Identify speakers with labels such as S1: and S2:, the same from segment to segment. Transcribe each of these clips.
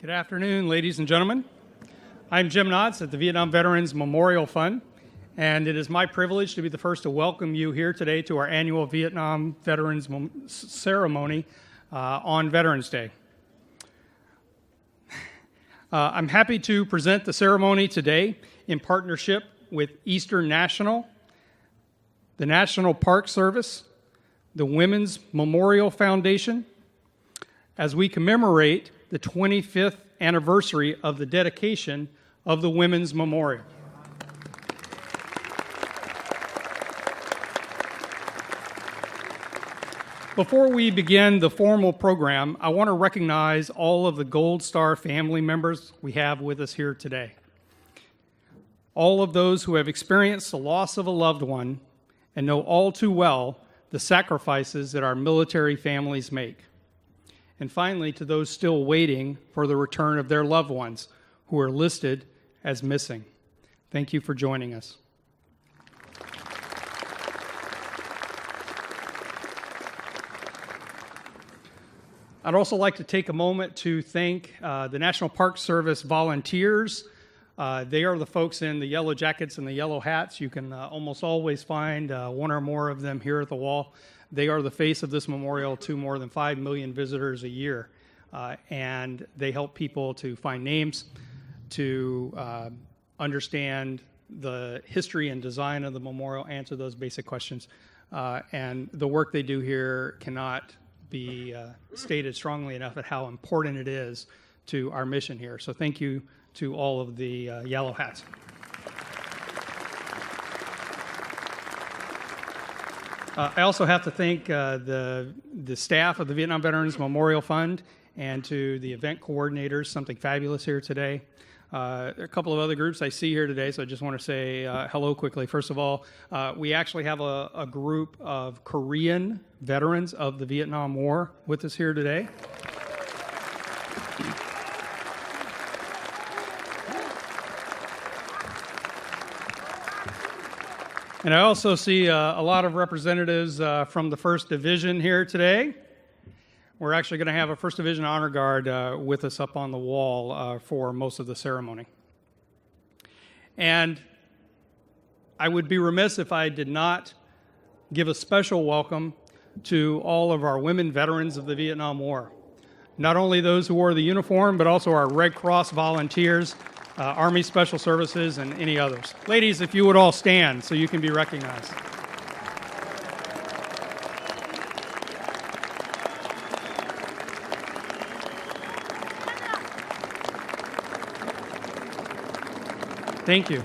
S1: Good afternoon, ladies and gentlemen. I'm Jim Knotts at the Vietnam Veterans Memorial Fund, and it is my privilege to be the first to welcome you here today to our annual Vietnam Veterans Ceremony on Veterans Day. I'm happy to present the ceremony today in partnership with Eastern National, the National Park Service, the Women's Memorial Foundation, as we commemorate the 25th anniversary of the dedication of the Women's Memorial. Before we begin the formal program, I want to recognize all of the Gold Star family members we have with us here today. All of those who have experienced the loss of a loved one and know all too well the sacrifices that our military families make. And finally, to those still waiting for the return of their loved ones who are listed as missing. Thank you for joining us. I'd also like to take a moment to thank the National Park Service volunteers. They are the folks in the yellow jackets and the yellow hats. You can almost always find one or more of them here at the wall. They are the face of this memorial to more than 5 million visitors a year. And they help people to find names, to understand the history and design of the memorial, answer those basic questions. And the work they do here cannot be stated strongly enough at how important it is to our mission here. So thank you to all of the yellow hats. I also have to thank the staff of the Vietnam Veterans Memorial Fund and to the event coordinators, something fabulous here today. There are a couple of other groups I see here today, so I just want to say hello quickly. First of all, we actually have a group of Korean veterans of the Vietnam War with us here today. And I also see a lot of representatives from the 1st Division here today. We're actually going to have a 1st Division Honor Guard with us up on the wall for most of the ceremony. And I would be remiss if I did not give a special welcome to all of our women veterans of the Vietnam War. Not only those who wore the uniform, but also our Red Cross volunteers, Army Special Services, and any others. Ladies, if you would all stand so you can be recognized. Thank you.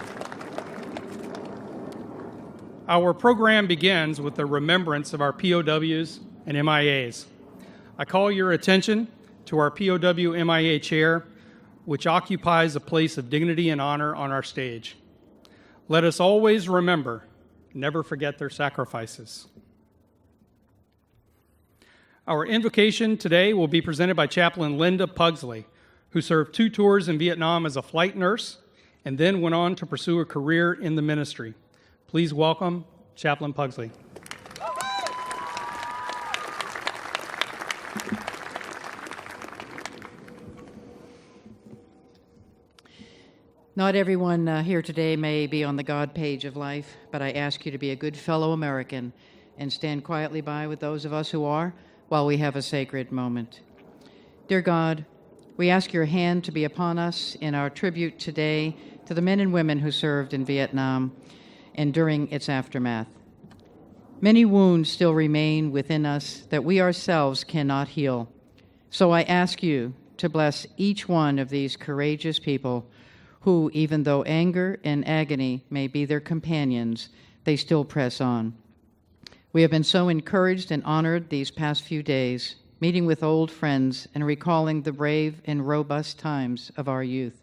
S1: Our program begins with the remembrance of our POWs and MIAs. I call your attention to our POW MIA chair, which occupies a place of dignity and honor on our stage. Let us always remember, never forget their sacrifices. Our invocation today will be presented by Chaplain Linda Pugsley, who served 2 tours in Vietnam as a flight nurse and then went on to pursue a career in the ministry. Please welcome Chaplain Pugsley.
S2: Not everyone here today may be on the God page of life, but I ask you to be a good fellow American and stand quietly by with those of us who are while we have a sacred moment. Dear God, we ask your hand to be upon us in our tribute today to the men and women who served in Vietnam and during its aftermath. Many wounds still remain within us that we ourselves cannot heal. So I ask you to bless each one of these courageous people who, even though anger and agony may be their companions, they still press on. We have been so encouraged and honored these past few days, meeting with old friends and recalling the brave and robust times of our youth,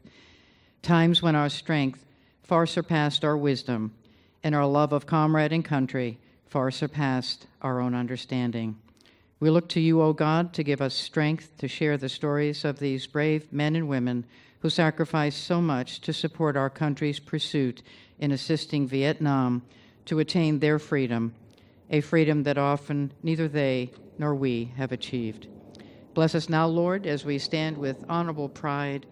S2: times when our strength far surpassed our wisdom and our love of comrade and country far surpassed our own understanding. We look to you, O God, to give us strength to share the stories of these brave men and women who sacrificed so much to support our country's pursuit in assisting Vietnam to attain their freedom, a freedom that often neither they nor we have achieved. Bless us now, Lord, as we stand with honorable pride,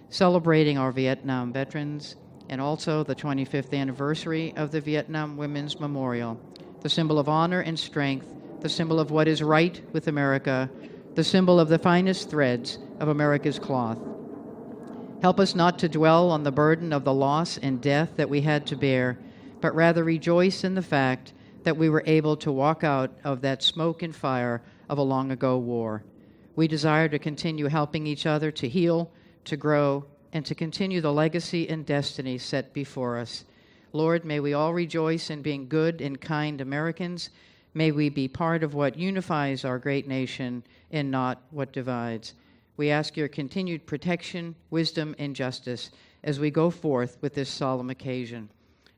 S2: celebrating our Vietnam veterans and also the 25th anniversary of the Vietnam Women's Memorial, the symbol of honor and strength, the symbol of what is right with America, the symbol of the finest threads of America's cloth. Help us not to dwell on the burden of the loss and death that we had to bear, but rather rejoice in the fact that we were able to walk out of that smoke and fire of a long-ago war. We desire to continue helping each other to heal, to grow, and to continue the legacy and destiny set before us. Lord, may we all rejoice in being good and kind Americans. May we be part of what unifies our great nation and not what divides. We ask your continued protection, wisdom, and justice as we go forth with this solemn occasion.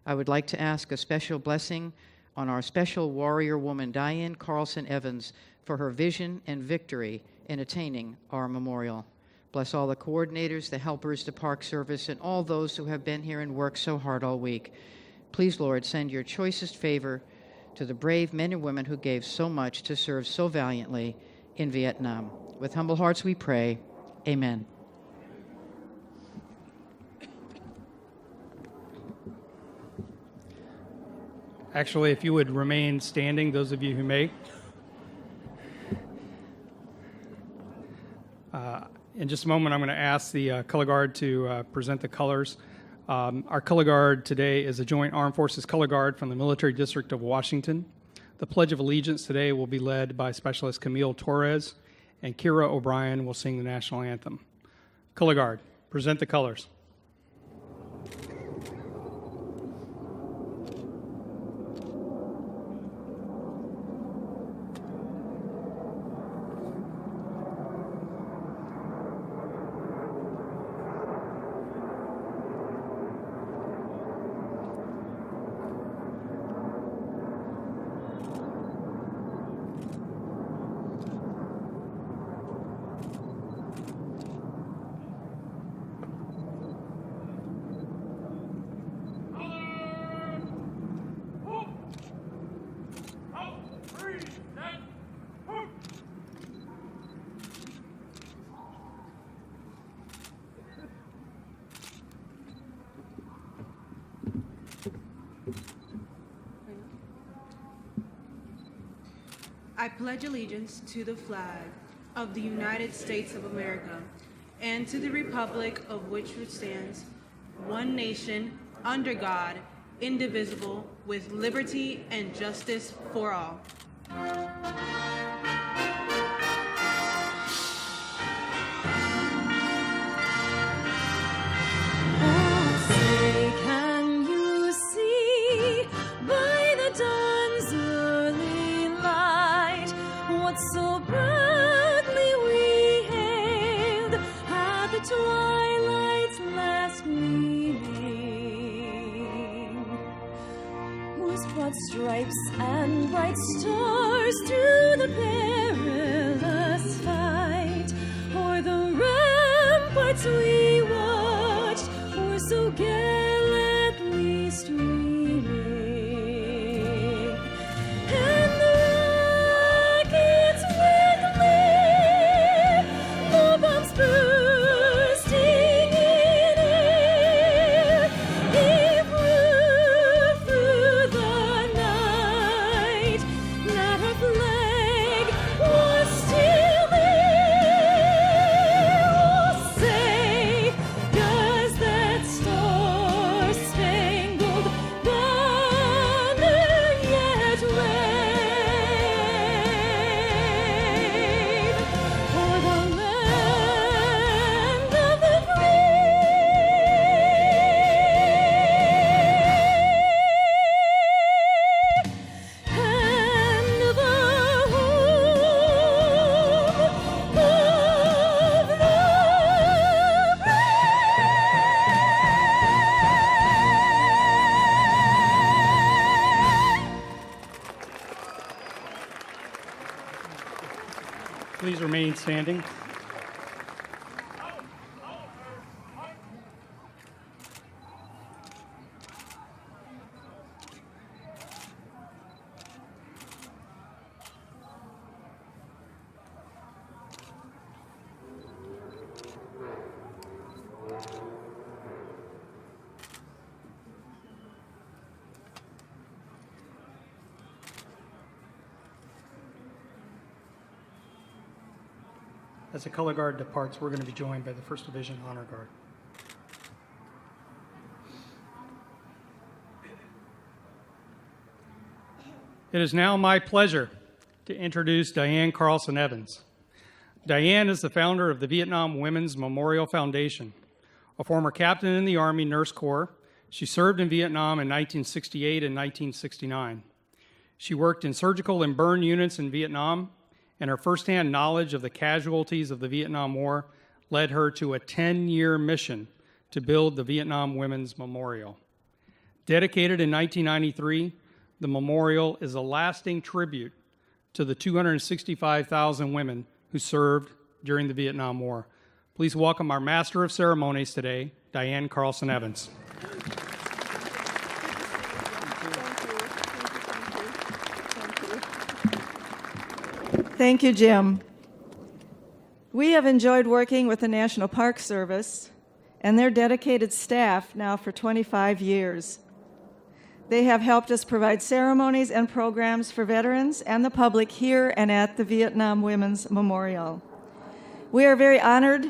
S2: I would like to ask a special blessing on our special warrior woman, Diane Carlson Evans, for her vision and victory in attaining our memorial. Bless all the coordinators, the helpers, the park service, and all those who have been here and worked so hard all week. Please, Lord, send your choicest favor to the brave men and women who gave so much to serve so valiantly in Vietnam. With humble hearts we pray, amen.
S1: Actually, if you would remain standing, those of you who may. In just a moment, I'm going to ask the color guard to present the colors. Our color guard today is a Joint Armed Forces color guard from the Military District of Washington. The Pledge of Allegiance today will be led by Specialist Camille Torres, and Kira O'Brien will sing the national anthem. Color guard, present the colors.
S3: I pledge allegiance to the flag of the United States of America and to the republic of which it stands, one nation, under God, indivisible, with liberty and justice for all.
S4: Twilight's last gleaming was brought stripes and bright stars through the perilous fight, o'er the ramparts we watched were so gallantly streaming, and the rockets went clear, the bombs bursting in air, it flew through the night, not a flag was still there. Oh, say, does that star-spangled banner yet wave o'er the land of the free and the home of the
S1: Please remain standing. As the color guard departs, we're going to be joined by the 1st Division Honor Guard. It is now my pleasure to introduce Diane Carlson Evans. Diane is the founder of the Vietnam Women's Memorial Foundation. A former captain in the Army Nurse Corps, she served in Vietnam in 1968 and 1969. She worked in surgical and burn units in Vietnam, and her firsthand knowledge of the casualties of the Vietnam War led her to a 10-year mission to build the Vietnam Women's Memorial. Dedicated in 1993, the memorial is a lasting tribute to the 265,000 women who served during the Vietnam War. Please welcome our Master of Ceremonies today, Diane Carlson Evans.
S5: Thank you, Jim. We have enjoyed working with the National Park Service and their dedicated staff now for 25 years. They have helped us provide ceremonies and programs for veterans and the public here and at the Vietnam Women's Memorial. We are very honored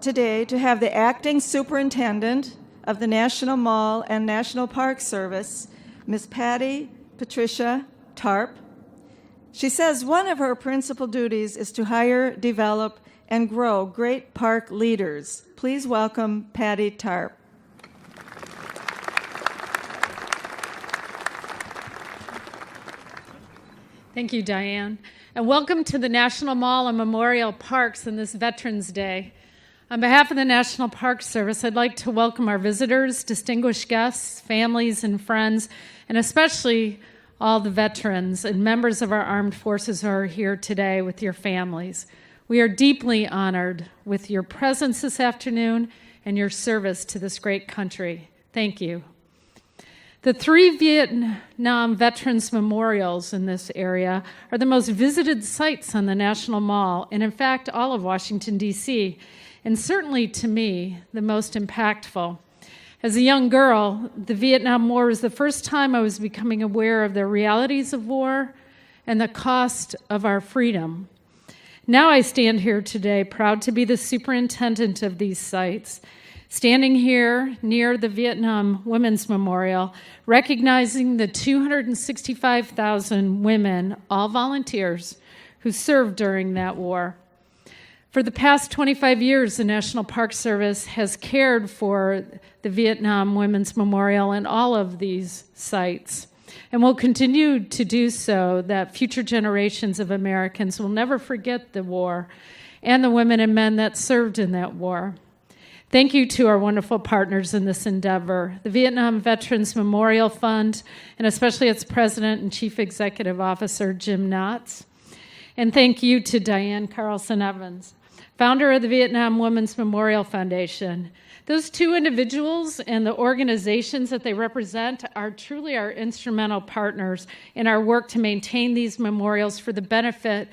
S5: today to have the acting superintendent of the National Mall and National Park Service, Ms. Patricia Tarp. She says one of her principal duties is to hire, develop, and grow great park leaders. Please welcome Patty Tarp.
S6: Thank you, Diane. And welcome to the National Mall and Memorial Parks on this Veterans Day. On behalf of the National Park Service, I'd like to welcome our visitors, distinguished guests, families, and friends, and especially all the veterans and members of our armed forces who are here today with your families. We are deeply honored with your presence this afternoon and your service to this great country. Thank you. The 3 Vietnam Veterans Memorials in this area are the most visited sites on the National Mall, and in fact, all of Washington, D.C., and certainly to me, the most impactful. As a young girl, the Vietnam War was the first time I was becoming aware of the realities of war and the cost of our freedom. Now I stand here today proud to be the superintendent of these sites, standing here near the Vietnam Women's Memorial, recognizing the 265,000 women, all volunteers, who served during that war. For the past 25 years, the National Park Service has cared for the Vietnam Women's Memorial and all of these sites, and will continue to do so, that future generations of Americans will never forget the war and the women and men that served in that war. Thank you to our wonderful partners in this endeavor, the Vietnam Veterans Memorial Fund, and especially its President and Chief Executive Officer, Jim Nat'l. And thank you to Diane Carlson Evans, founder of the Vietnam Women's Memorial Foundation. Those two individuals and the organizations that they represent are truly our instrumental partners in our work to maintain these memorials for the benefit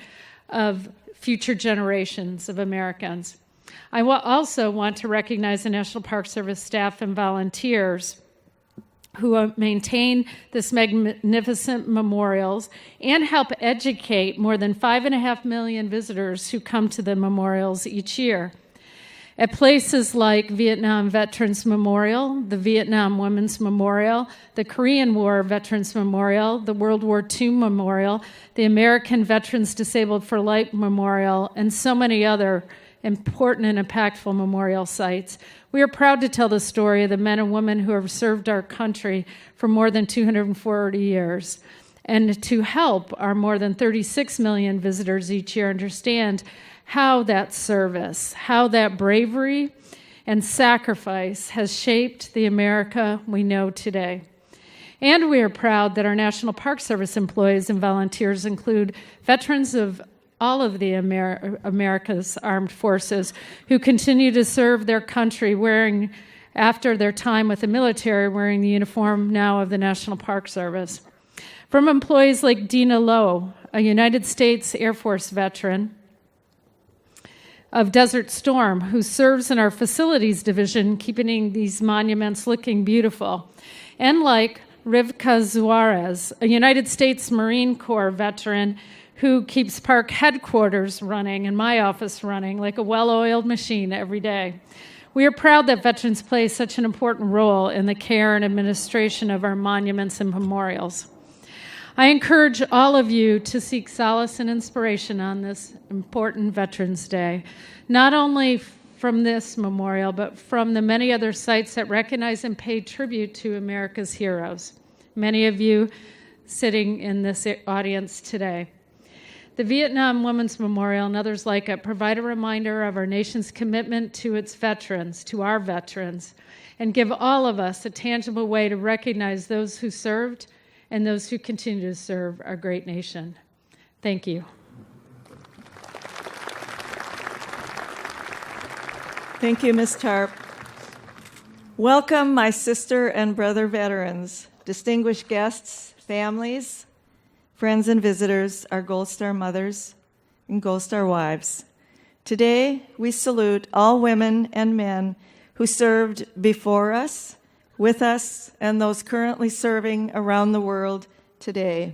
S6: of future generations of Americans. I also want to recognize the National Park Service staff and volunteers who maintain this magnificent memorials and help educate more than 5.5 million visitors who come to the memorials each year. At places like Vietnam Veterans Memorial, the Vietnam Women's Memorial, the Korean War Veterans Memorial, the World War II Memorial, the American Veterans Disabled for Life Memorial, and so many other important and impactful memorial sites, we are proud to tell the story of the men and women who have served our country for more than 240 years, and to help our more than 36 million visitors each year understand how that service, how that bravery and sacrifice has shaped the America we know today. And we are proud that our National Park Service employees and volunteers include veterans of all of the America's armed forces who continue to serve their country wearing, after their time with the military, wearing the uniform now of the National Park Service. From employees like Dina Lowe, a United States Air Force veteran, of Desert Storm, who serves in our facilities division, keeping these monuments looking beautiful. And like Rivka Juarez, a United States Marine Corps veteran who keeps park headquarters running and my office running like a well-oiled machine every day. We are proud that veterans play such an important role in the care and administration of our monuments and memorials. I encourage all of you to seek solace and inspiration on this important Veterans Day, not only from this memorial, but from the many other sites that recognize and pay tribute to America's heroes, many of you sitting in this audience today. The Vietnam Women's Memorial and others like it provide a reminder of our nation's commitment to its veterans, to our veterans, and give all of us a tangible way to recognize those who served and those who continue to serve our great nation. Thank you.
S5: Thank you, Ms. Tarp. Welcome, my sister and brother veterans, distinguished guests, families, friends and visitors, our Gold Star mothers and Gold Star wives. Today, we salute all women and men who served before us, with us, and those currently serving around the world today.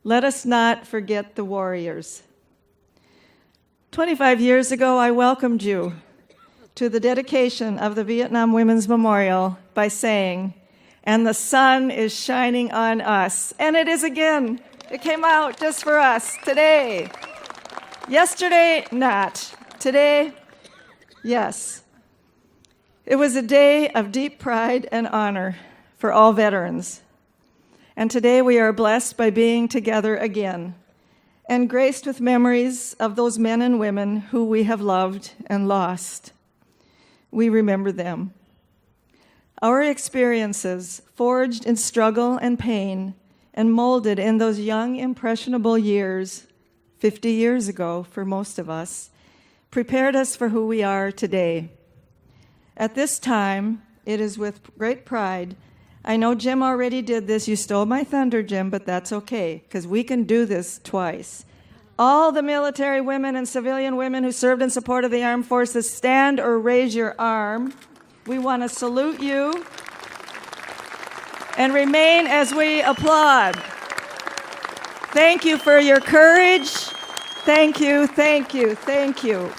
S5: Let us not forget the warriors. 25 years ago, I welcomed you to the dedication of the Vietnam Women's Memorial by saying, "And the sun is shining on us." And it is again. It came out just for us today. Yesterday, not. Today, yes. It was a day of deep pride and honor for all veterans. And today we are blessed by being together again and graced with memories of those men and women who we have loved and lost. We remember them. Our experiences, forged in struggle and pain, and molded in those young, impressionable years, 50 years ago for most of us, prepared us for who we are today. At this time, it is with great pride. I know Jim already did this. You stole my thunder, Jim, but that's okay, because we can do this twice. All the military women and civilian women who served in support of the armed forces, stand or raise your arm. We want to salute you. And remain as we applaud. Thank you for your courage. Thank you, thank you, thank you.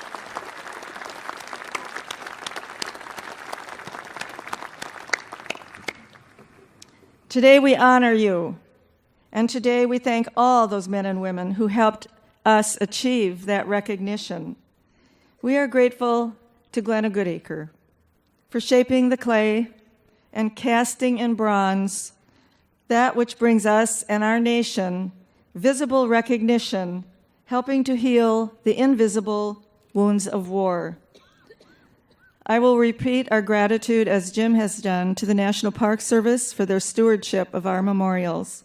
S5: Today we honor you, and today we thank all those men and women who helped us achieve that recognition. We are grateful to Glenna Goodacre for shaping the clay and casting in bronze that which brings us and our nation visible recognition, helping to heal the invisible wounds of war. I will repeat our gratitude, as Jim has done, to the National Park Service for their stewardship of our memorials.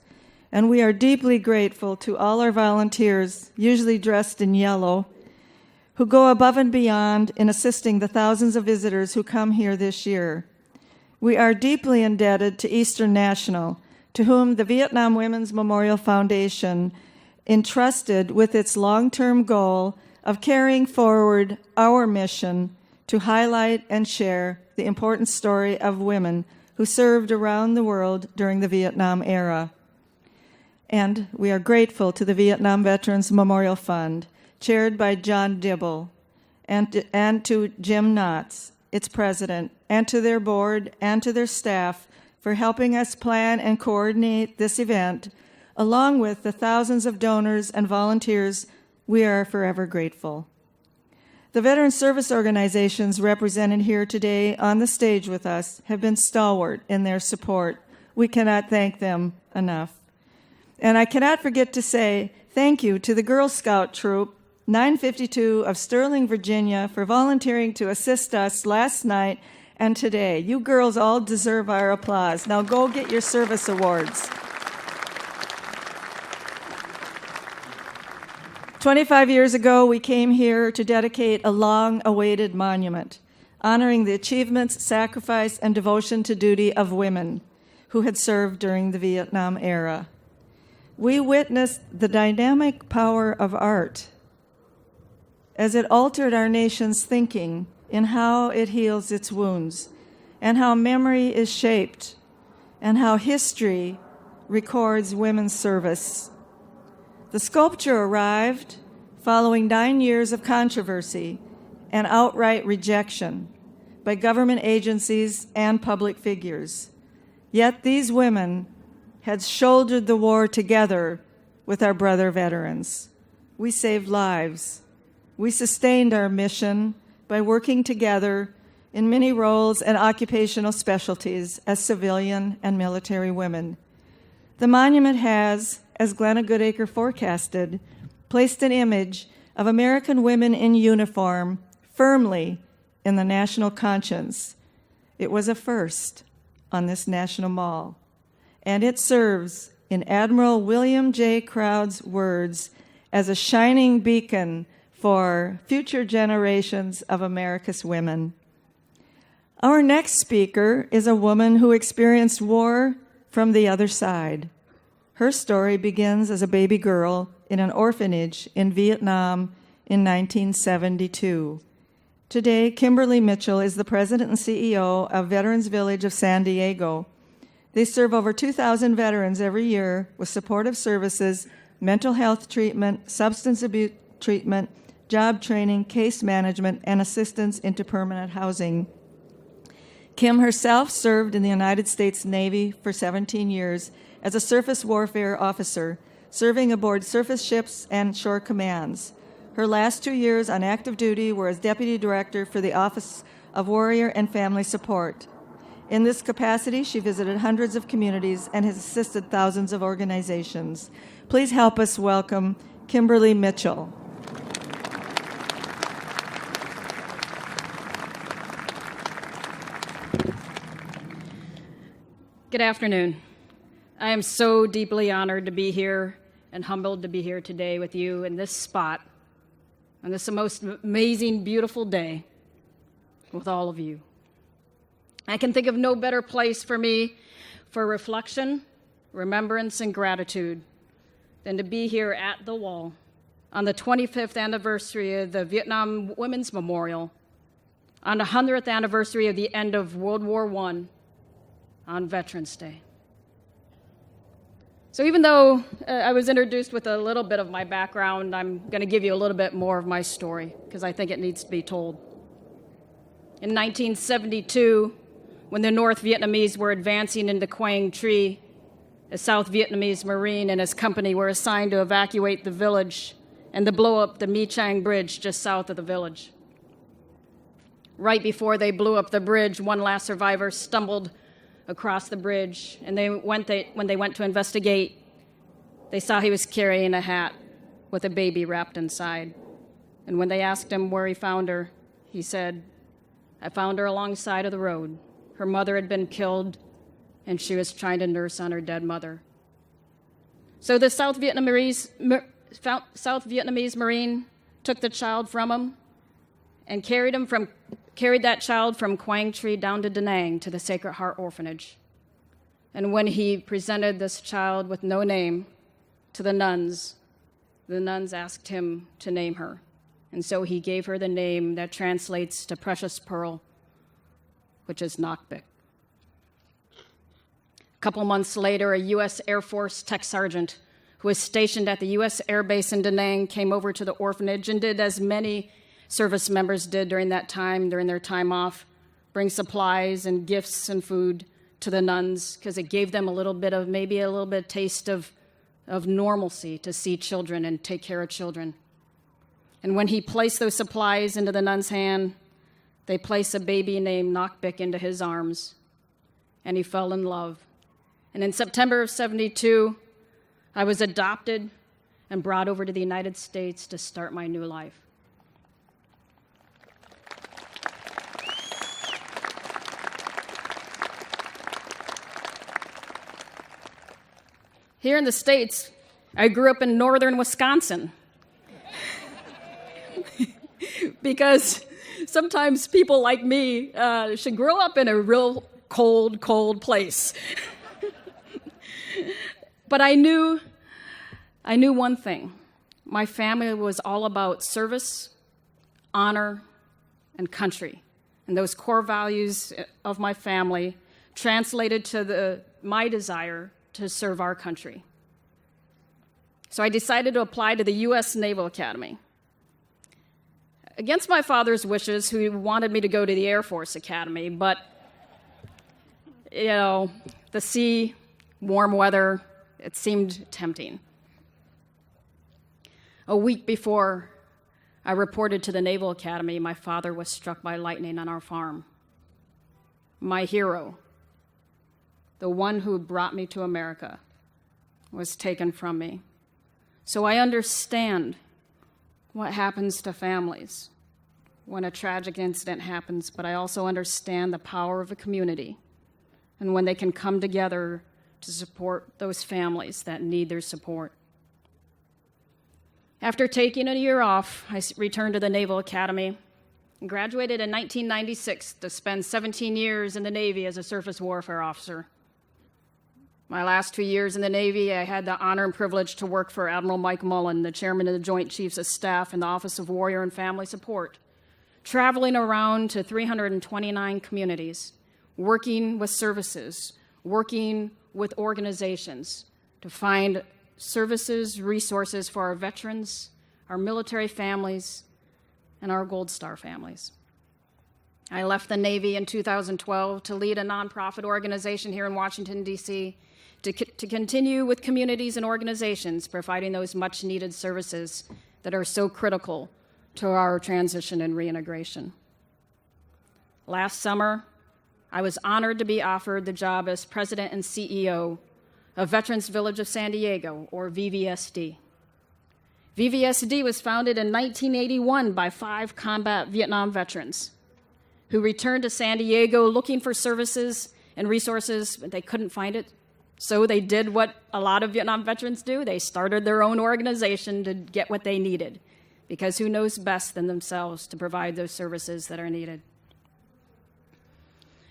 S5: And we are deeply grateful to all our volunteers, usually dressed in yellow, who go above and beyond in assisting the thousands of visitors who come here this year. We are deeply indebted to Eastern National, to whom the Vietnam Women's Memorial Foundation entrusted with its long-term goal of carrying forward our mission to highlight and share the important story of women who served around the world during the Vietnam era. And we are grateful to the Vietnam Veterans Memorial Fund, chaired by John Dibble, and to Jim Knotts, its president, and to their board and to their staff for helping us plan and coordinate this event, along with the thousands of donors and volunteers. We are forever grateful. The veteran service organizations represented here today on the stage with us have been stalwart in their support. We cannot thank them enough. And I cannot forget to say thank you to the Girl Scout Troop 952 of Sterling, Virginia, for volunteering to assist us last night and today. You girls all deserve our applause. Now go get your service awards. 25 years ago, we came here to dedicate a long-awaited monument, honoring the achievements, sacrifice, and devotion to duty of women who had served during the Vietnam era. We witnessed the dynamic power of art as it altered our nation's thinking in how it heals its wounds, and how memory is shaped, and how history records women's service. The sculpture arrived following 9 years of controversy and outright rejection by government agencies and public figures. Yet these women had shouldered the war together with our brother veterans. We saved lives. We sustained our mission by working together in many roles and occupational specialties as civilian and military women. The monument has, as Glenna Goodacre forecasted, placed an image of American women in uniform firmly in the national conscience. It was a first on this national mall, and it serves, in Admiral William J. Crowd's words, as a shining beacon for future generations of America's women. Our next speaker is a woman who experienced war from the other side. Her story begins as a baby girl in an orphanage in Vietnam in 1972. Today, Kimberly Mitchell is the president and CEO of Veterans Village of San Diego. They serve over 2,000 veterans every year with supportive services, mental health treatment, substance abuse treatment, job training, case management, and assistance into permanent housing. Kim herself served in the United States Navy for 17 years as a surface warfare officer, serving aboard surface ships and shore commands. Her last 2 years on active duty were as Deputy Director for the Office of Warrior and Family Support. In this capacity, she visited hundreds of communities and has assisted thousands of organizations. Please help us welcome Kimberly Mitchell.
S7: Good afternoon. I am so deeply honored to be here and humbled to be here today with you in this spot on this most amazing, beautiful day with all of you. I can think of no better place for me for reflection, remembrance, and gratitude than to be here at the wall on the 25th anniversary of the Vietnam Women's Memorial, on the 100th anniversary of the end of World War I, on Veterans Day. So even though I was introduced with a little bit of my background, I'm going to give you a little bit more of my story because I think it needs to be told. In 1972, when the North Vietnamese were advancing into Quang Tri, a South Vietnamese Marine and his company were assigned to evacuate the village and to blow up the My Chang Bridge just south of the village. Right before they blew up the bridge, one last survivor stumbled across the bridge, and when they went to investigate, they saw he was carrying a hat with a baby wrapped inside. And when they asked him where he found her, he said, "I found her alongside of the road. Her mother had been killed, and she was trying to nurse on her dead mother." So the South Vietnamese Marine took the child from him and carried that child from Quang Tri down to Da Nang to the Sacred Heart Orphanage. And when he presented this child with no name to the nuns asked him to name her. And so he gave her the name that translates to precious pearl, which is Ngoc Bic. A couple months later, a U.S. Air Force tech sergeant who was stationed at the U.S. Air Base in Da Nang came over to the orphanage and did as many service members did during that time, during their time off, bring supplies and gifts and food to the nuns because it gave them a little bit of taste of normalcy to see children and take care of children. And when he placed those supplies into the nun's hand, they placed a baby named Ngoc Bic into his arms, and he fell in love. And in September of '72, I was adopted and brought over to the United States to start my new life. Here in the States, I grew up in northern Wisconsin because sometimes people like me should grow up in a real cold place. But I knew one thing. My family was all about service honor, and country. And those core values of my family translated to my desire to serve our country. So I decided to apply to the U.S. Naval Academy. Against my father's wishes, who wanted me to go to the Air Force Academy, but, you know, the sea, warm weather, it seemed tempting. A week before I reported to the Naval Academy, my father was struck by lightning on our farm. My hero, the one who brought me to America, was taken from me. So I understand what happens to families when a tragic incident happens, but I also understand the power of a community and when they can come together to support those families that need their support. After taking a year off, I returned to the Naval Academy and graduated in 1996 to spend 17 years in the Navy as a surface warfare officer. My last 2 years in the Navy, I had the honor and privilege to work for Admiral Mike Mullen, the chairman of the Joint Chiefs of Staff in the Office of Warrior and Family Support, traveling around to 329 communities, working with services, working with organizations to find services, resources for our veterans, our military families, and our Gold Star families. I left the Navy in 2012 to lead a nonprofit organization here in Washington, D.C., to continue with communities and organizations providing those much-needed services that are so critical to our transition and reintegration. Last summer, I was honored to be offered the job as president and CEO of Veterans Village of San Diego, or VVSD. VVSD was founded in 1981 by 5 combat Vietnam veterans who returned to San Diego looking for services and resources, but they couldn't find it. So they did what a lot of Vietnam veterans do. They started their own organization to get what they needed, because who knows best than themselves to provide those services that are needed.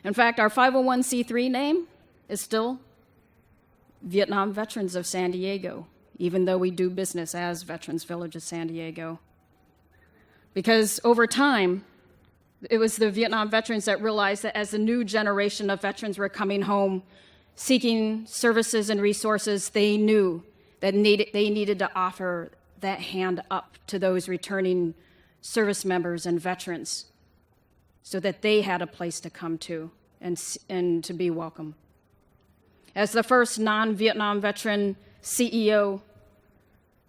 S7: In fact, our 501c3 name is still Vietnam Veterans of San Diego, even though we do business as Veterans Village of San Diego. Because over time, it was the Vietnam veterans that realized that as the new generation of veterans were coming home, seeking services and resources, they knew that they needed to offer that hand up to those returning service members and veterans so that they had a place to come to and to be welcome. As the first non-Vietnam veteran CEO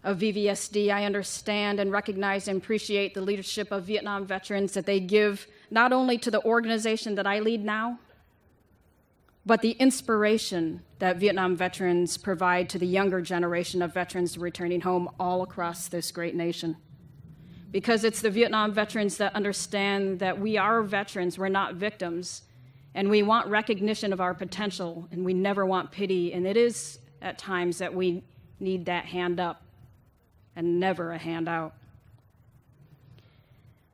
S7: of VVSD, I understand and recognize and appreciate the leadership of Vietnam veterans that they give not only to the organization that I lead now, but the inspiration that Vietnam veterans provide to the younger generation of veterans returning home all across this great nation. Because it's the Vietnam veterans that understand that we are veterans, we're not victims, and we want recognition of our potential, and we never want pity, and it is at times that we need that hand up and never a hand out.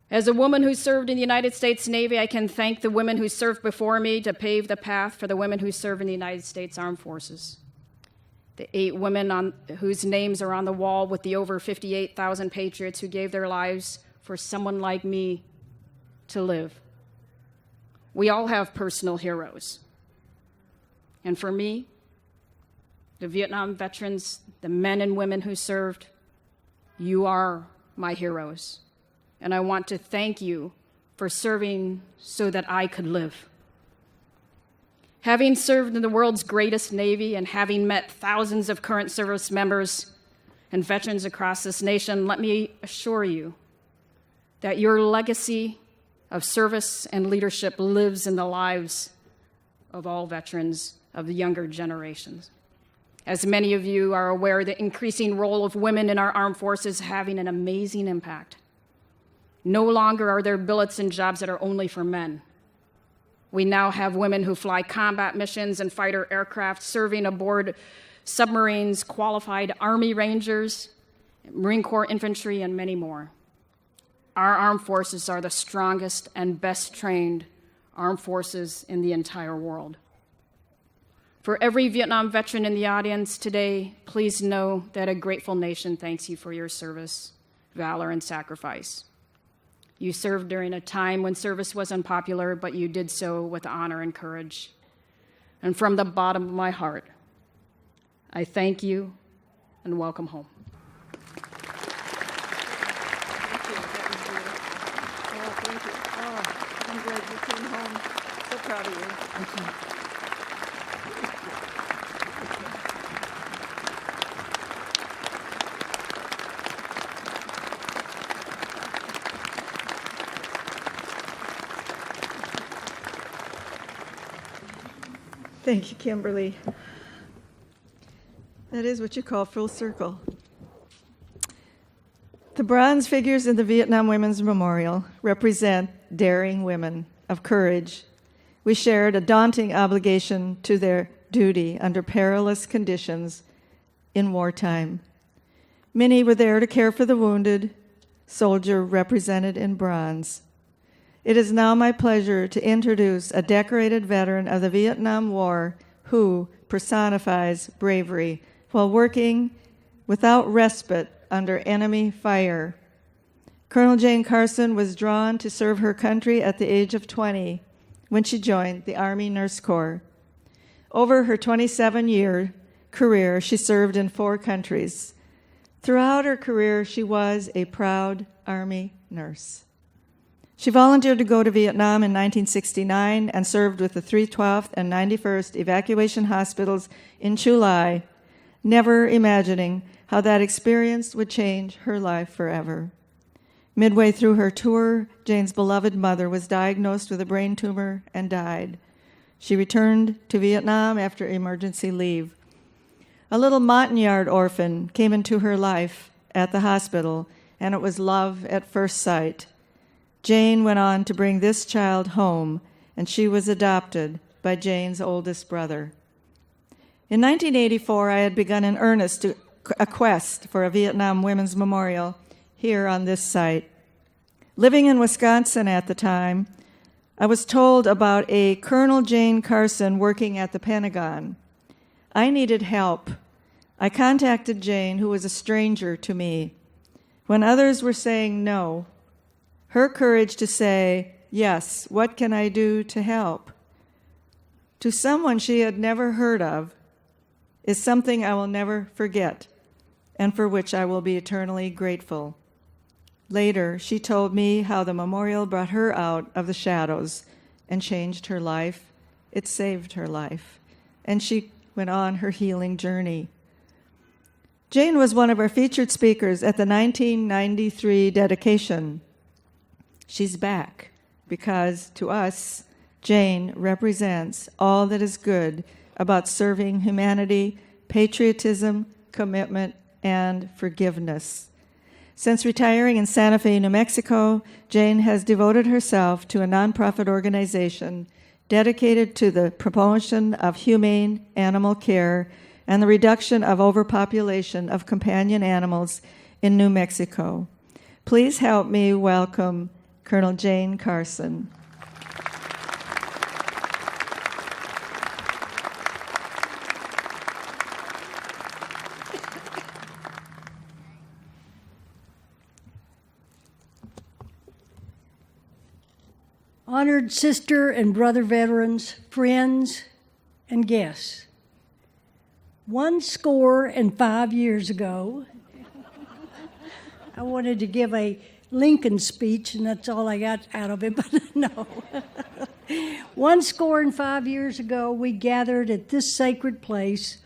S7: As a woman who served in the United States Navy, I can thank the women who served before me to pave the path for the women who serve in the United States Armed Forces. The 8 women whose names are on the wall with the over 58,000 patriots who gave their lives for someone like me to live. We all have personal heroes. And for me, the Vietnam veterans, the men and women who served, you are my heroes. And I want to thank you for serving so that I could live. Having served in the world's greatest Navy and having met thousands of current service members and veterans across this nation, let me assure you that your legacy of service and leadership lives in the lives of all veterans of the younger generations. As many of you are aware, the increasing role of women in our armed forces is having an amazing impact. No longer are there billets and jobs that are only for men. We now have women who fly combat missions and fighter aircraft, serving aboard submarines, qualified Army Rangers, Marine Corps infantry, and many more. Our armed forces are the strongest and best trained armed forces in the entire world. For every Vietnam veteran in the audience today, please know that a grateful nation thanks you for your service, valor, and sacrifice. You served during a time when service was unpopular, but you did so with honor and courage. And from the bottom of my heart, I thank you and welcome home.
S5: I'm glad you came home. So proud of you.
S2: Thank you.
S5: Thank you, Kimberly. That is what you call full circle. The bronze figures in the Vietnam Women's Memorial represent daring women of courage. We shared a daunting obligation to their duty under perilous conditions in wartime. Many were there to care for the wounded, soldier represented in bronze. It is now my pleasure to introduce a decorated veteran of the Vietnam War who personifies bravery while working without respite under enemy fire. Colonel Jane Carson was drawn to serve her country at the age of 20 when she joined the Army Nurse Corps. Over her 27-year career, she served in 4 countries. Throughout her career, she was a proud Army nurse. She volunteered to go to Vietnam in 1969 and served with the 312th and 91st Evacuation Hospitals in Chu Lai, never imagining how that experience would change her life forever. Midway through her tour, Jane's beloved mother was diagnosed with a brain tumor and died. She returned to Vietnam after emergency leave. A little Montagnard orphan came into her life at the hospital, and it was love at first sight. Jane went on to bring this child home, and she was adopted by Jane's oldest brother. In 1984, I had begun in earnest a quest for a Vietnam Women's Memorial here on this site. Living in Wisconsin at the time, I was told about a Colonel Jane Carson working at the Pentagon. I needed help. I contacted Jane, who was a stranger to me. When others were saying no, her courage to say, yes, what can I do to help? To someone she had never heard of is something I will never forget and for which I will be eternally grateful. Later, she told me how the memorial brought her out of the shadows and changed her life. It saved her life, and she went on her healing journey. Jane was one of our featured speakers at the 1993 dedication. She's back because, to us, Jane represents all that is good about serving humanity, patriotism, commitment, and forgiveness. Since retiring in Santa Fe, New Mexico, Jane has devoted herself to a nonprofit organization dedicated to the promotion of humane animal care and the reduction of overpopulation of companion animals in New Mexico. Please help me welcome Colonel Jane Carson.
S8: Honored sister and brother veterans, friends, and guests. 105 years ago, I wanted to give a Lincoln speech, and that's all I got out of it, but no. 105 years ago, we gathered at this sacred place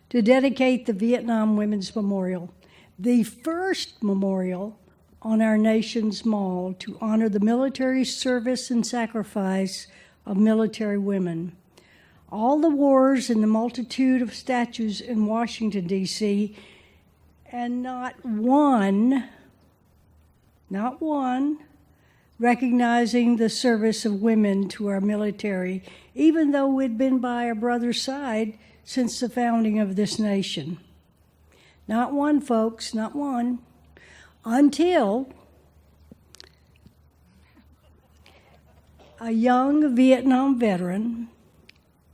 S8: to dedicate the Vietnam Women's Memorial, the first memorial on our nation's mall to honor the military service and sacrifice of military women. All the wars and the multitude of statues in Washington, D.C., and not one recognizing the service of women to our military, even though we'd been by our brother's side since the founding of this nation. Not one, folks, not one. Until a young Vietnam veteran,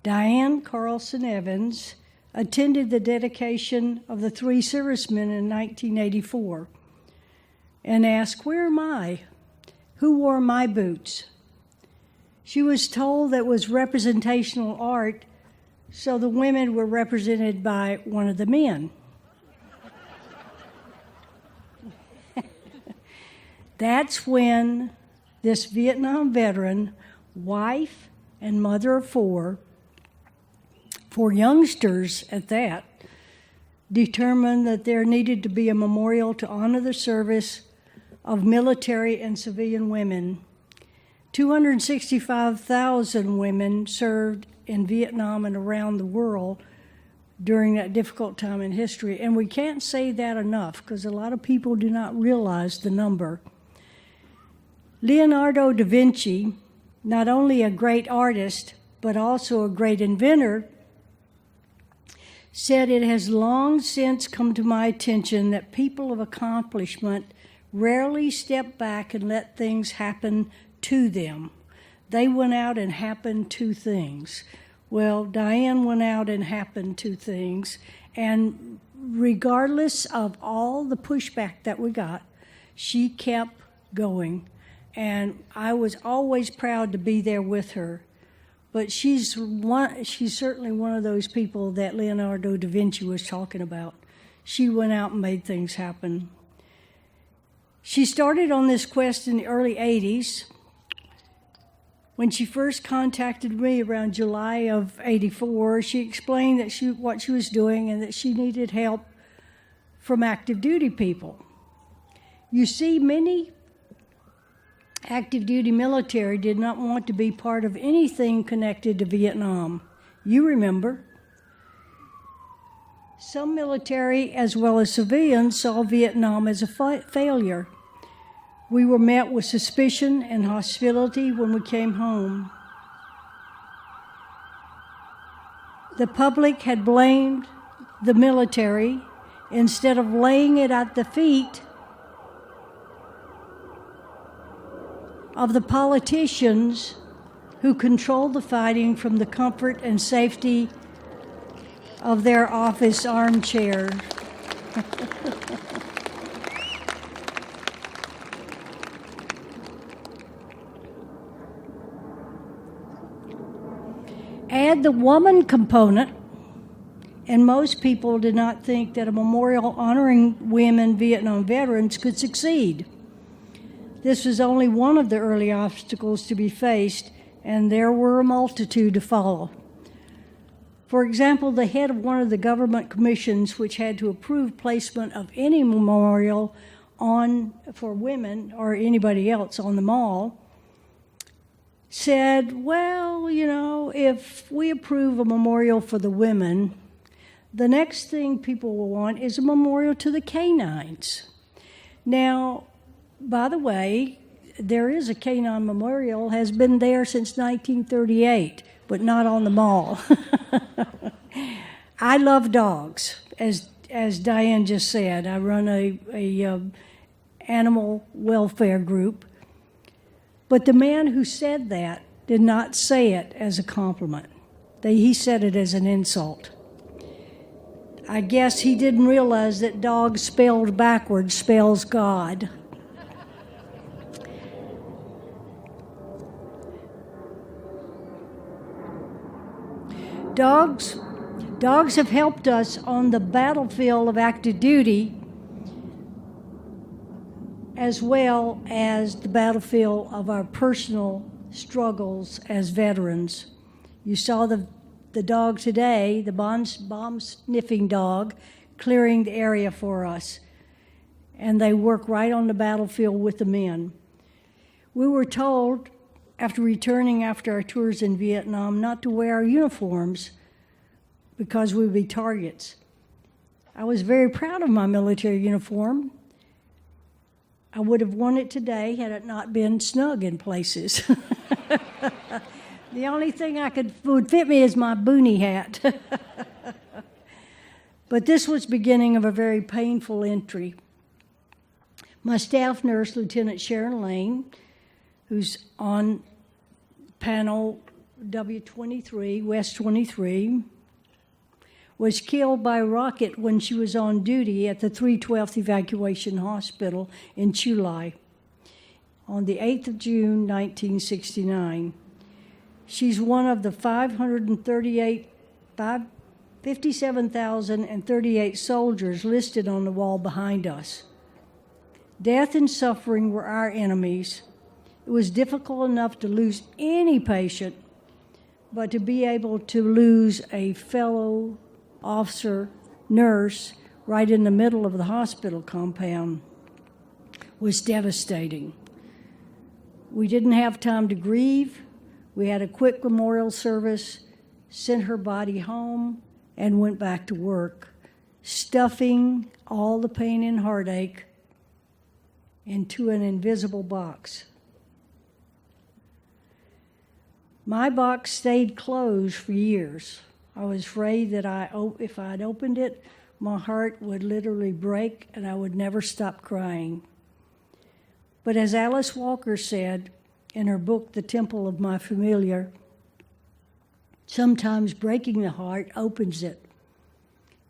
S8: Diane Carlson Evans, attended the dedication of the 3 servicemen in 1984 and asked, "Where am I? Who wore my boots? She was told that was representational art, so the women were represented by one of the men. That's when this Vietnam veteran, wife and mother of four youngsters at that, determined that there needed to be a memorial to honor the service of military and civilian women. 265,000 women served in Vietnam and around the world during that difficult time in history. And we can't say that enough because a lot of people do not realize the number. Leonardo da Vinci, not only a great artist, but also a great inventor, said, "It has long since come to my attention that people of accomplishment rarely step back and let things happen to them. They went out and happened to things." Well, Diane went out and happened to things, and regardless of all the pushback that we got, she kept going. And I was always proud to be there with her. But she's certainly one of those people that Leonardo da Vinci was talking about. She went out and made things happen. She started on this quest in the early 80s. When she first contacted me around July of '84, she explained that what she was doing and that she needed help from active duty people. You see, many active duty military did not want to be part of anything connected to Vietnam. You remember. Some military, as well as civilians, saw Vietnam as a failure. We were met with suspicion and hostility when we came home. The public had blamed the military instead of laying it at the feet of the politicians who control the fighting from the comfort and safety of their office armchair. Add the woman component, and most people did not think that a memorial honoring women Vietnam veterans could succeed. This was only one of the early obstacles to be faced, and there were a multitude to follow. For example, the head of one of the government commissions which had to approve placement of any memorial for women or anybody else on the mall said, well, you know, if we approve a memorial for the women, the next thing people will want is a memorial to the canines. Now, by the way, there is a canine memorial, has been there since 1938, but not on the mall. I love dogs, as Diane just said. I run a animal welfare group. But the man who said that did not say it as a compliment. He said it as an insult. I guess he didn't realize that dog spelled backwards spells God. Dogs have helped us on the battlefield of active duty as well as the battlefield of our personal struggles as veterans. You saw the dog today, the bomb-sniffing dog, clearing the area for us. And they work right on the battlefield with the men. We were told, after returning after our tours in Vietnam, not to wear our uniforms because we would be targets. I was very proud of my military uniform. I would have worn it today had it not been snug in places. The only thing would fit me is my boonie hat. But this was beginning of a very painful entry. My staff nurse, Lieutenant Sharon Lane, who's on panel W23, West 23, was killed by rocket when she was on duty at the 312th Evacuation Hospital in Chu Lai. on the 8th of June, 1969. She's one of the 57,038 soldiers listed on the wall behind us. Death and suffering were our enemies. It was difficult enough to lose any patient, but to be able to lose a fellow officer, nurse, right in the middle of the hospital compound was devastating. We didn't have time to grieve. We had a quick memorial service, sent her body home, and went back to work, stuffing all the pain and heartache into an invisible box. My box stayed closed for years. I was afraid that if I'd opened it, my heart would literally break and I would never stop crying. But as Alice Walker said in her book, The Temple of My Familiar, sometimes breaking the heart opens it.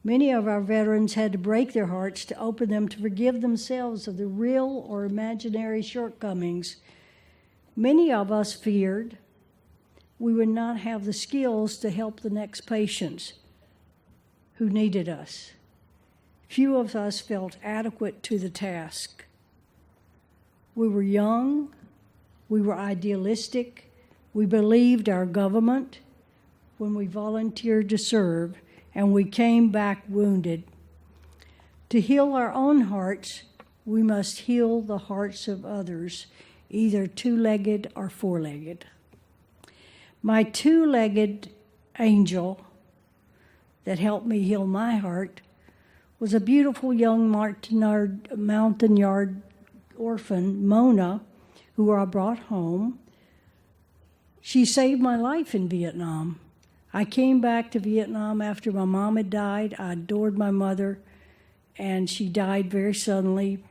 S8: Many of our veterans had to break their hearts to open them to forgive themselves of the real or imaginary shortcomings. Many of us feared we would not have the skills to help the next patients who needed us. Few of us felt adequate to the task. We were young, we were idealistic, we believed our government when we volunteered to serve, and we came back wounded. To heal our own hearts, we must heal the hearts of others, either two-legged or four-legged. My two-legged angel that helped me heal my heart was a beautiful young mountain yard orphan, Mona, who I brought home. She saved my life in Vietnam. I came back to Vietnam after my mom had died. I adored my mother, and she died very suddenly,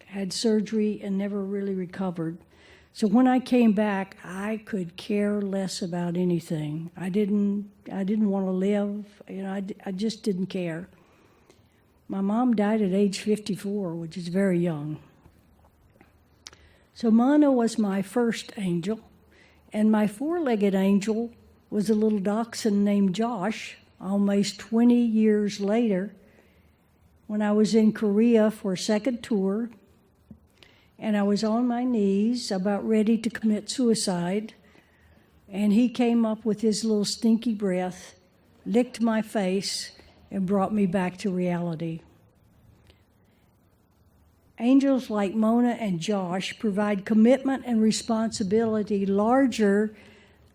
S8: had surgery, and never really recovered. So when I came back, I could care less about anything. I didn't want to live. I just didn't care. My mom died at age 54, which is very young. So Mona was my first angel, and my four-legged angel was a little dachshund named Josh, almost 20 years later, when I was in Korea for a second tour, and I was on my knees about ready to commit suicide, and he came up with his little stinky breath, licked my face, and brought me back to reality. Angels like Mona and Josh provide commitment and responsibility larger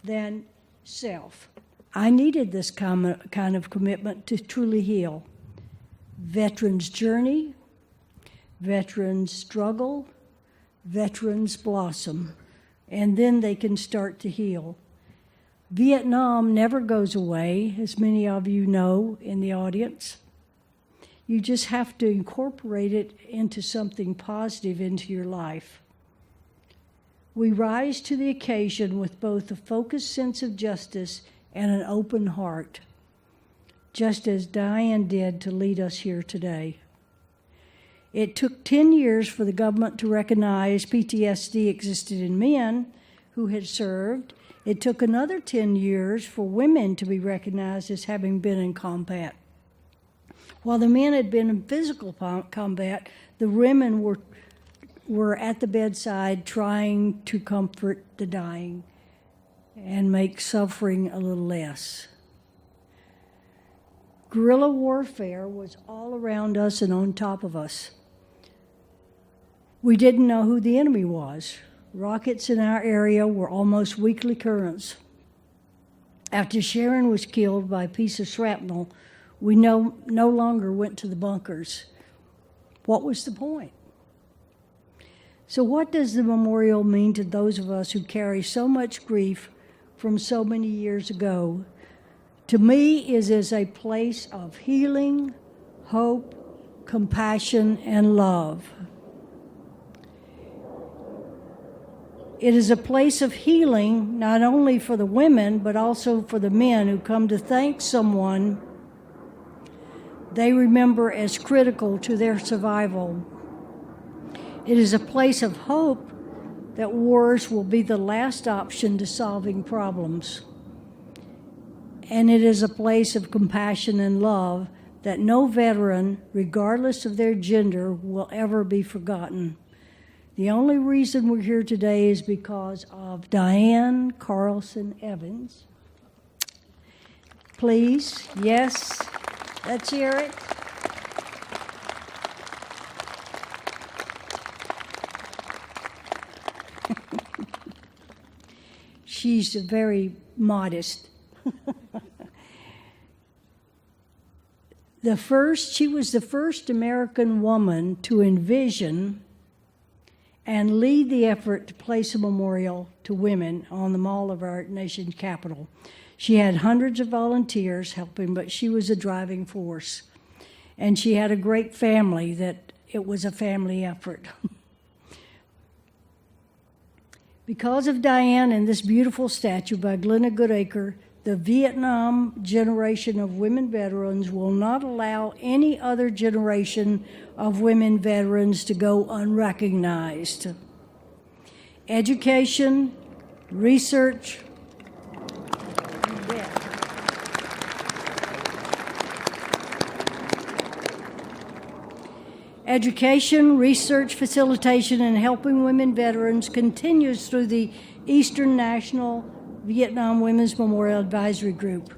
S8: than self. I needed this kind of commitment to truly heal. Veterans journey, veterans struggle, veterans blossom, and then they can start to heal. Vietnam never goes away, as many of you know in the audience. You just have to incorporate it into something positive into your life. We rise to the occasion with both a focused sense of justice and an open heart, just as Diane did to lead us here today. It took 10 years for the government to recognize PTSD existed in men who had served. It took another 10 years for women to be recognized as having been in combat. While the men had been in physical combat, the women were at the bedside trying to comfort the dying and make suffering a little less. Guerrilla warfare was all around us and on top of us. We didn't know who the enemy was. Rockets in our area were almost weekly occurrence. After Sharon was killed by a piece of shrapnel, we no longer went to the bunkers. What was the point? So what does the memorial mean to those of us who carry so much grief from so many years ago? To me, it is a place of healing, hope, compassion, and love. It is a place of healing, not only for the women, but also for the men who come to thank someone they remember as critical to their survival. It is a place of hope that wars will be the last option to solving problems. And it is a place of compassion and love that no veteran, regardless of their gender, will ever be forgotten. The only reason we're here today is because of Diane Carlson Evans. Please, yes, let's hear it. She's very modest. She was the first American woman to envision and lead the effort to place a memorial to women on the mall of our nation's capital. She had hundreds of volunteers helping, but she was a driving force. And she had a great family that it was a family effort. Because of Diane and this beautiful statue by Glenna Goodacre, the Vietnam generation of women veterans will not allow any other generation of women veterans to go unrecognized. Education, research, Education, research, facilitation, and helping women veterans continues through the Eastern National Vietnam Women's Memorial Advisory Group.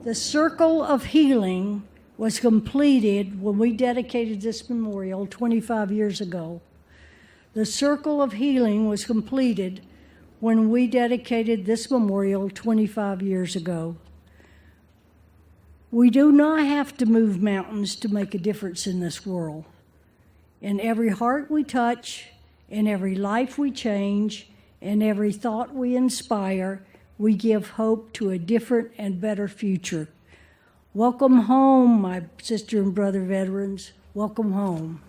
S8: The Circle of Healing was completed when we dedicated this memorial 25 years ago. The Circle of Healing was completed when we dedicated this memorial 25 years ago. We do not have to move mountains to make a difference in this world. In every heart we touch, in every life we change, in every thought we inspire, we give hope to a different and better future. Welcome home, my sister and brother veterans. Welcome home.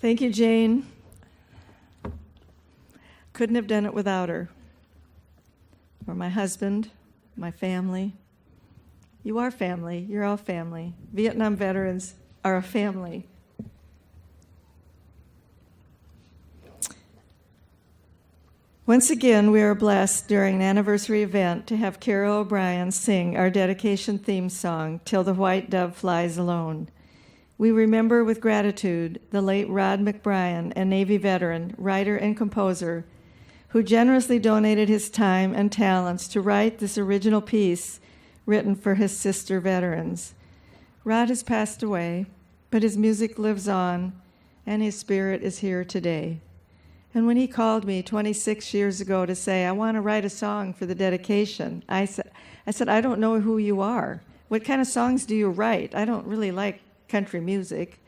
S5: Thank you, Jane. Couldn't have done it without her. Or my husband, my family. You are family. You're all family. Vietnam veterans are a family. Once again, we are blessed during an anniversary event to have Carol O'Brien sing our dedication theme song, Till the White Dove Flies Alone. We remember with gratitude the late Rod McBrien, a Navy veteran, writer, and composer, who generously donated his time and talents to write this original piece written for his sister veterans. Rod has passed away, but his music lives on, and his spirit is here today. And when he called me 26 years ago to say, I want to write a song for the dedication, I said, I don't know who you are. What kind of songs do you write? I don't really like country music.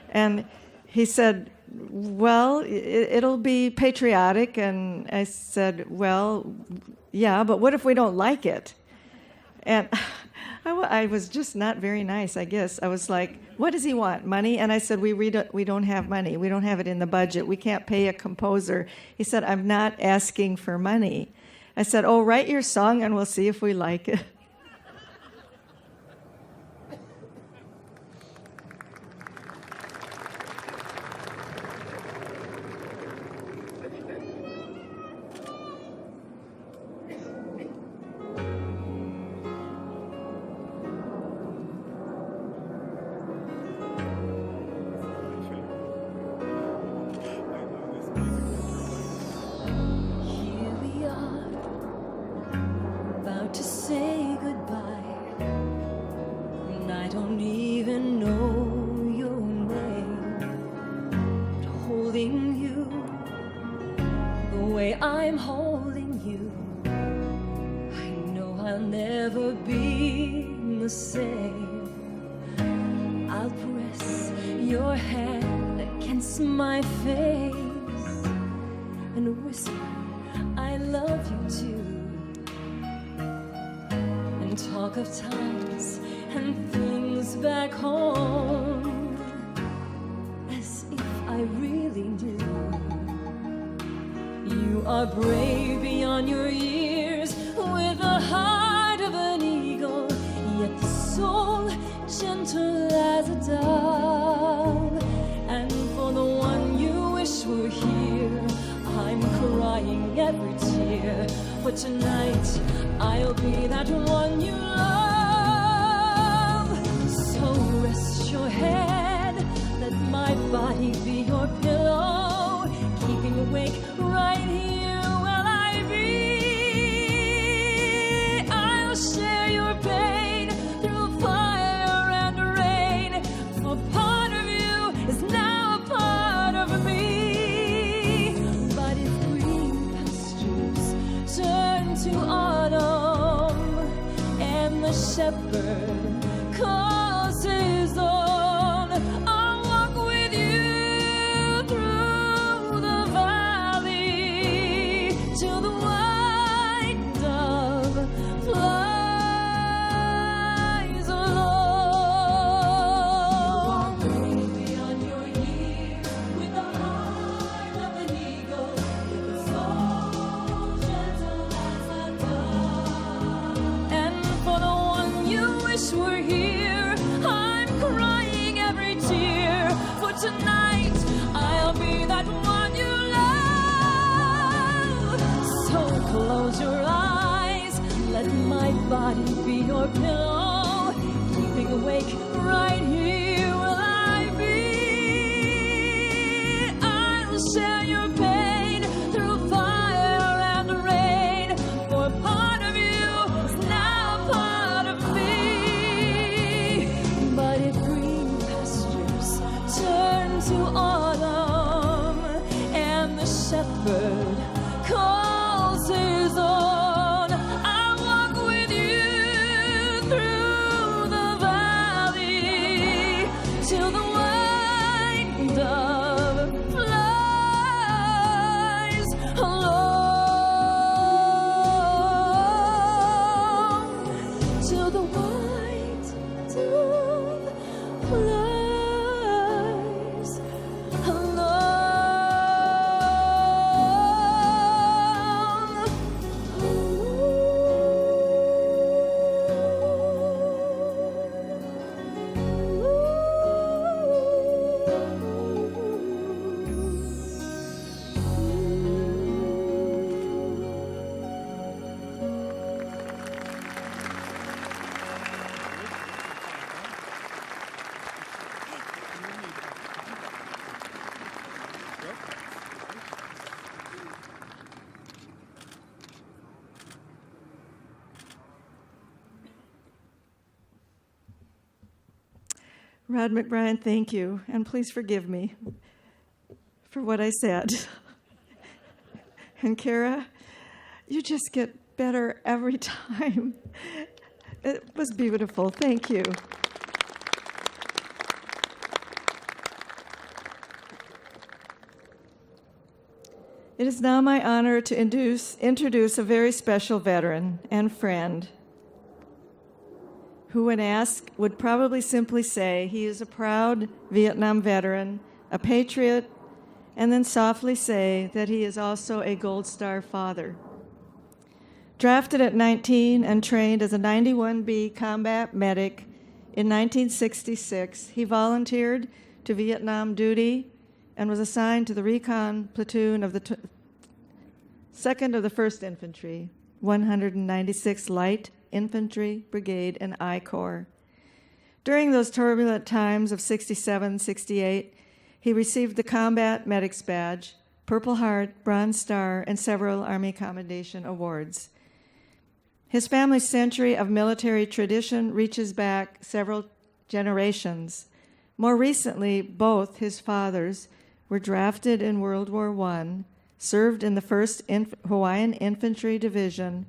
S5: And he said, well, it'll be patriotic. And I said, well, yeah, but what if we don't like it? And I was just not very nice, I guess. I was like, what does he want, money? And I said, we don't have money. We don't have it in the budget. We can't pay a composer. He said, I'm not asking for money. I said, oh, write your song and we'll see if we like it.
S4: and talk of times and things back home as if I really do. You are brave beyond your years with the heart of an eagle, yet the soul gentle as a dove. And for the one you wish were here, I'm crying every tear. For tonight, I'll be that one you love. So rest your head, let my body be your pillow, keeping awake right here will I be. I'll share your pain through fire and rain, for part of you is now a part of me. But if green pastures turn to autumn and the shepherd calls his own, I'll walk with you through the valley till the white dove flies alone. Beyond your years with the heart of an eagle, with a soul gentle as a dove. And for the one you wish were here, I'm crying every tear. For tonight, I'll be that one you love. So close your eyes, let my body be your pillow, keeping awake right here will I be. I'll share your pain through fire and rain, for part of you is now part of me. But if green pastures turn to autumn and the shepherd calls his own, I'll walk with you through the valley till the white dove flies alone, till the white dove flies
S5: Rod McBride, thank you, and please forgive me for what I said. And Kara, you just get better every time. It was beautiful. Thank you. It is now my honor to introduce a very special veteran and friend who, when asked, would probably simply say he is a proud Vietnam veteran, a patriot, and then softly say that he is also a Gold Star father. Drafted at 19 and trained as a 91B combat medic in 1966, he volunteered to Vietnam duty and was assigned to the recon platoon of the 2nd of the 1st Infantry, 196th Light Infantry Brigade and I Corps. During those turbulent times of 67, 68, he received the Combat Medic's Badge, Purple Heart, Bronze Star, and several Army Commendation Awards. His family's century of military tradition reaches back several generations. More recently, both his fathers were drafted in World War I, served in the 1st Hawaiian Infantry Division,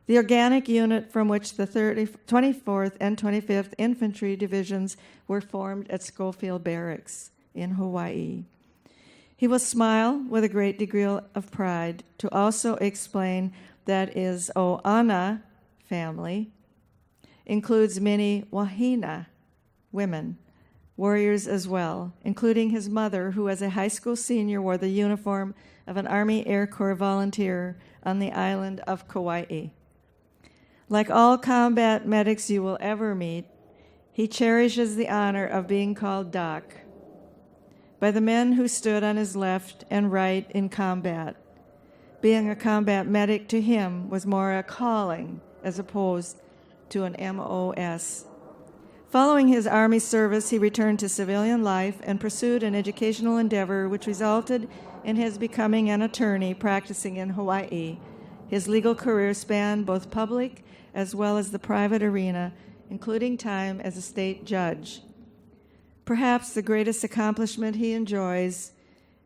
S5: the organic unit from which the 24th and 25th Infantry Divisions were formed at Schofield Barracks in Hawaii. He will smile with a great degree of pride to also explain that his O'Ana family includes many Wahina women, warriors as well, including his mother, who as a high school senior wore the uniform of an Army Air Corps volunteer on the island of Kauai. Like all combat medics you will ever meet, he cherishes the honor of being called Doc by the men who stood on his left and right in combat. Being a combat medic to him was more a calling as opposed to an MOS. Following his Army service, he returned to civilian life and pursued an educational endeavor which resulted in his becoming an attorney practicing in Hawaii. His legal career spanned both public as well as the private arena, including time as a state judge. Perhaps the greatest accomplishment he enjoys,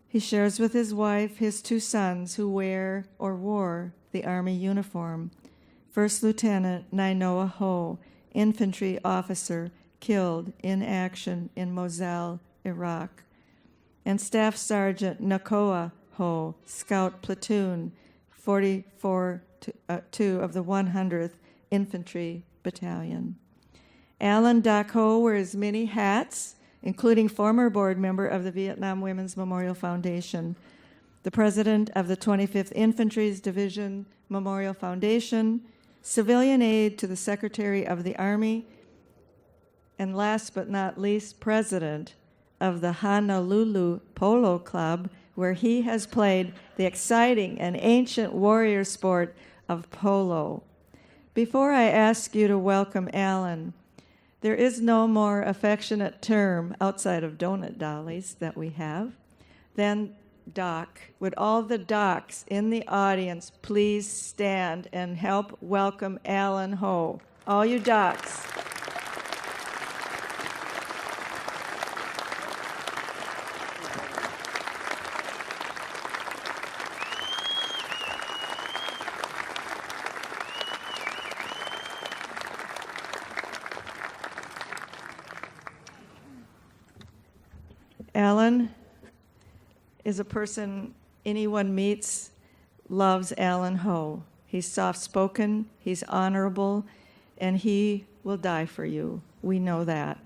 S5: he shares with his wife, his two sons who wear or wore the Army uniform. First Lieutenant Nainoa Ho, infantry officer, killed in action in Mosul, Iraq. And Staff Sergeant Nakoa Ho, Scout Platoon 44-2 of the 100th Infantry Battalion. Alan Doc Ho wears many hats, including former board member of the Vietnam Women's Memorial Foundation, the president of the 25th Infantry's Division Memorial Foundation, civilian aide to the Secretary of the Army, and last but not least, president of the Honolulu Polo Club, where he has played the exciting and ancient warrior sport of polo. Before I ask you to welcome Alan, there is no more affectionate term outside of donut dollies that we have than Doc. Would all the docs in the audience please stand and help welcome Alan Ho? All you docs. Alan is a person anyone meets loves Alan Ho. He's soft-spoken, he's honorable, and he will die for you. We know that.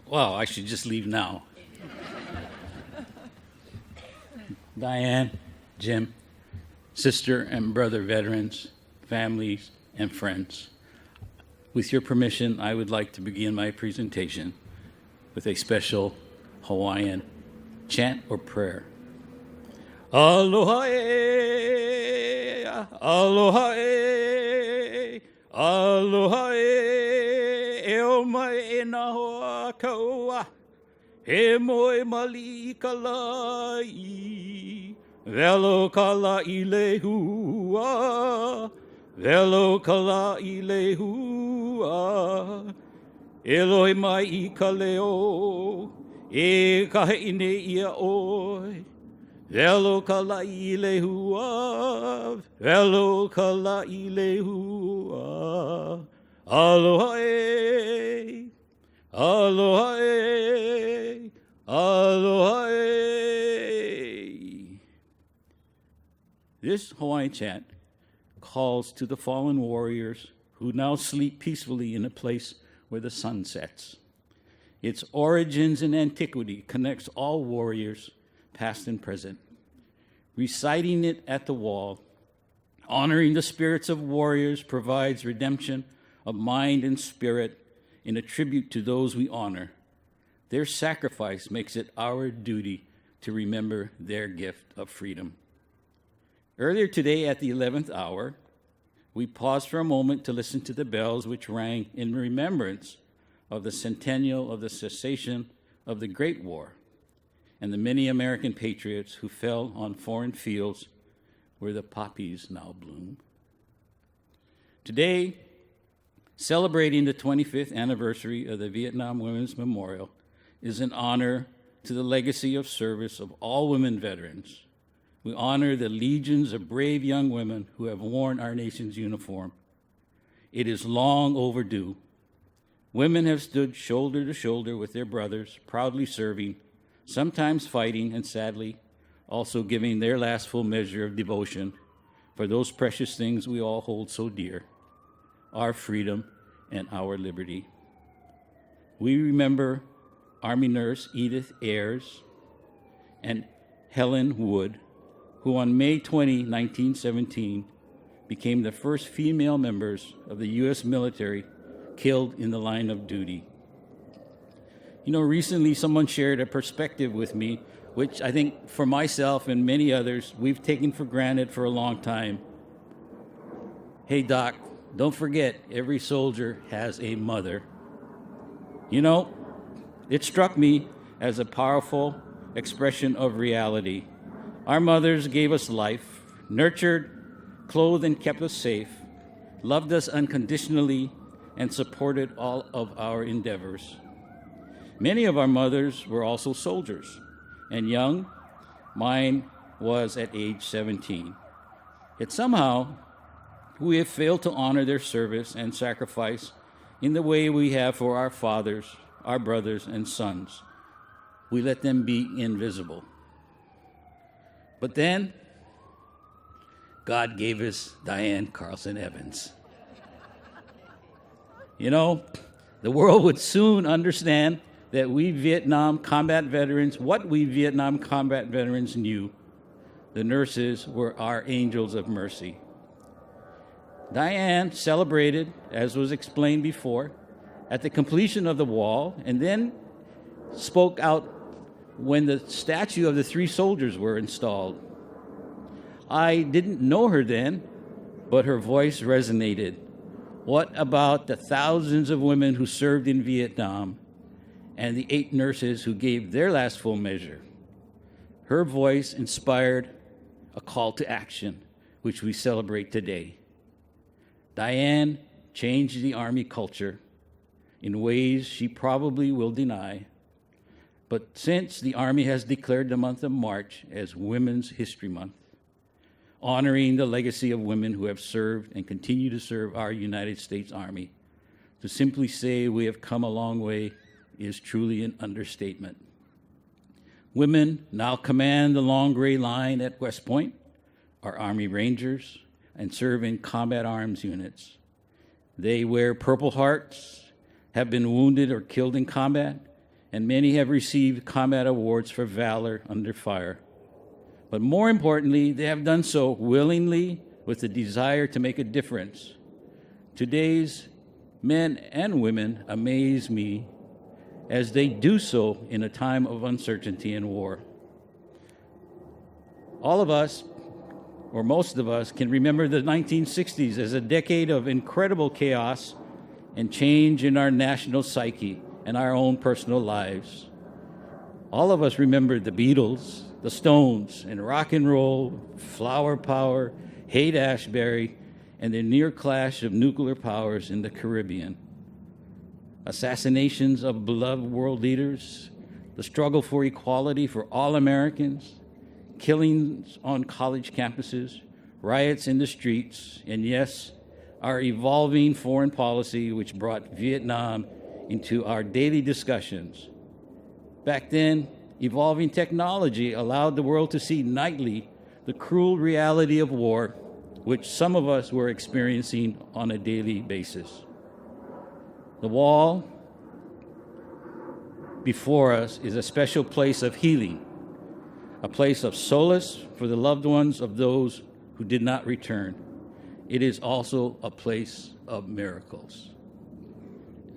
S9: Wow, I should just leave now. Diane, Jim, sister and brother veterans, families, and friends. With your permission, I would like to begin my presentation with a special Hawaiian chant or prayer. Aloha e, aloha e, aloha e, e o mai e na hoa kaua, he moe mali ka lai. Velo kala I lehua, velo kala I lehua, Eloi mai I ka leo, e ka heine ia oi. Velo kala I lehua, velo kala I lehua, aloha e, aloha e, aloha e. This Hawaiian chant calls to the fallen warriors who now sleep peacefully in a place where the sun sets. Its origins and antiquity connects all warriors, past and present. Reciting it at the wall, honoring the spirits of warriors provides redemption of mind and spirit in a tribute to those we honor. Their sacrifice makes it our duty to remember their gift of freedom. Earlier today at the 11th hour, we paused for a moment to listen to the bells which rang in remembrance of the centennial of the cessation of the Great War and the many American patriots who fell on foreign fields where the poppies now bloom. Today, celebrating the 25th anniversary of the Vietnam Women's Memorial is an honor to the legacy of service of all women veterans. We honor the legions of brave young women who have worn our nation's uniform. It is long overdue. Women have stood shoulder to shoulder with their brothers, proudly serving, sometimes fighting, and sadly, also giving their last full measure of devotion for those precious things we all hold so dear, our freedom and our liberty. We remember Army nurse Edith Ayers and Helen Wood, who on May 20, 1917, became the first female members of the U.S. military killed in the line of duty. You know, recently someone shared a perspective with me, which I think for myself and many others, we've taken for granted for a long time. Hey, Doc, don't forget, every soldier has a mother. You know, it struck me as a powerful expression of reality. Our mothers gave us life, nurtured, clothed, and kept us safe, loved us unconditionally, and supported all of our endeavors. Many of our mothers were also soldiers, and young. Mine was at age 17. Yet somehow, we have failed to honor their service and sacrifice in the way we have for our fathers, our brothers, and sons. We let them be invisible. But then, God gave us Diane Carlson Evans. You know, the world would soon understand that what we Vietnam combat veterans knew. The nurses were our angels of mercy. Diane celebrated, as was explained before, at the completion of the wall, and then spoke out when the statue of the three soldiers were installed. I didn't know her then, but her voice resonated. What about the thousands of women who served in Vietnam and the 8 nurses who gave their last full measure? Her voice inspired a call to action, which we celebrate today. Diane changed the Army culture in ways she probably will deny. But since the Army has declared the month of March as Women's History Month, honoring the legacy of women who have served and continue to serve our United States Army, to simply say we have come a long way is truly an understatement. Women now command the long gray line at West Point, are Army Rangers, and serve in combat arms units. They wear Purple Hearts, have been wounded or killed in combat, and many have received combat awards for valor under fire. But more importantly, they have done so willingly with the desire to make a difference. Today's men and women amaze me as they do so in a time of uncertainty and war. All of us, or most of us, can remember the 1960s as a decade of incredible chaos and change in our national psyche and our own personal lives. All of us remember the Beatles, the Stones, and rock and roll, flower power, Haight-Ashbury, and the near clash of nuclear powers in the Caribbean. Assassinations of beloved world leaders, the struggle for equality for all Americans, killings on college campuses, riots in the streets, and yes, our evolving foreign policy, which brought Vietnam into our daily discussions. Back then, evolving technology allowed the world to see nightly the cruel reality of war, which some of us were experiencing on a daily basis. The wall before us is a special place of healing, a place of solace for the loved ones of those who did not return. It is also a place of miracles.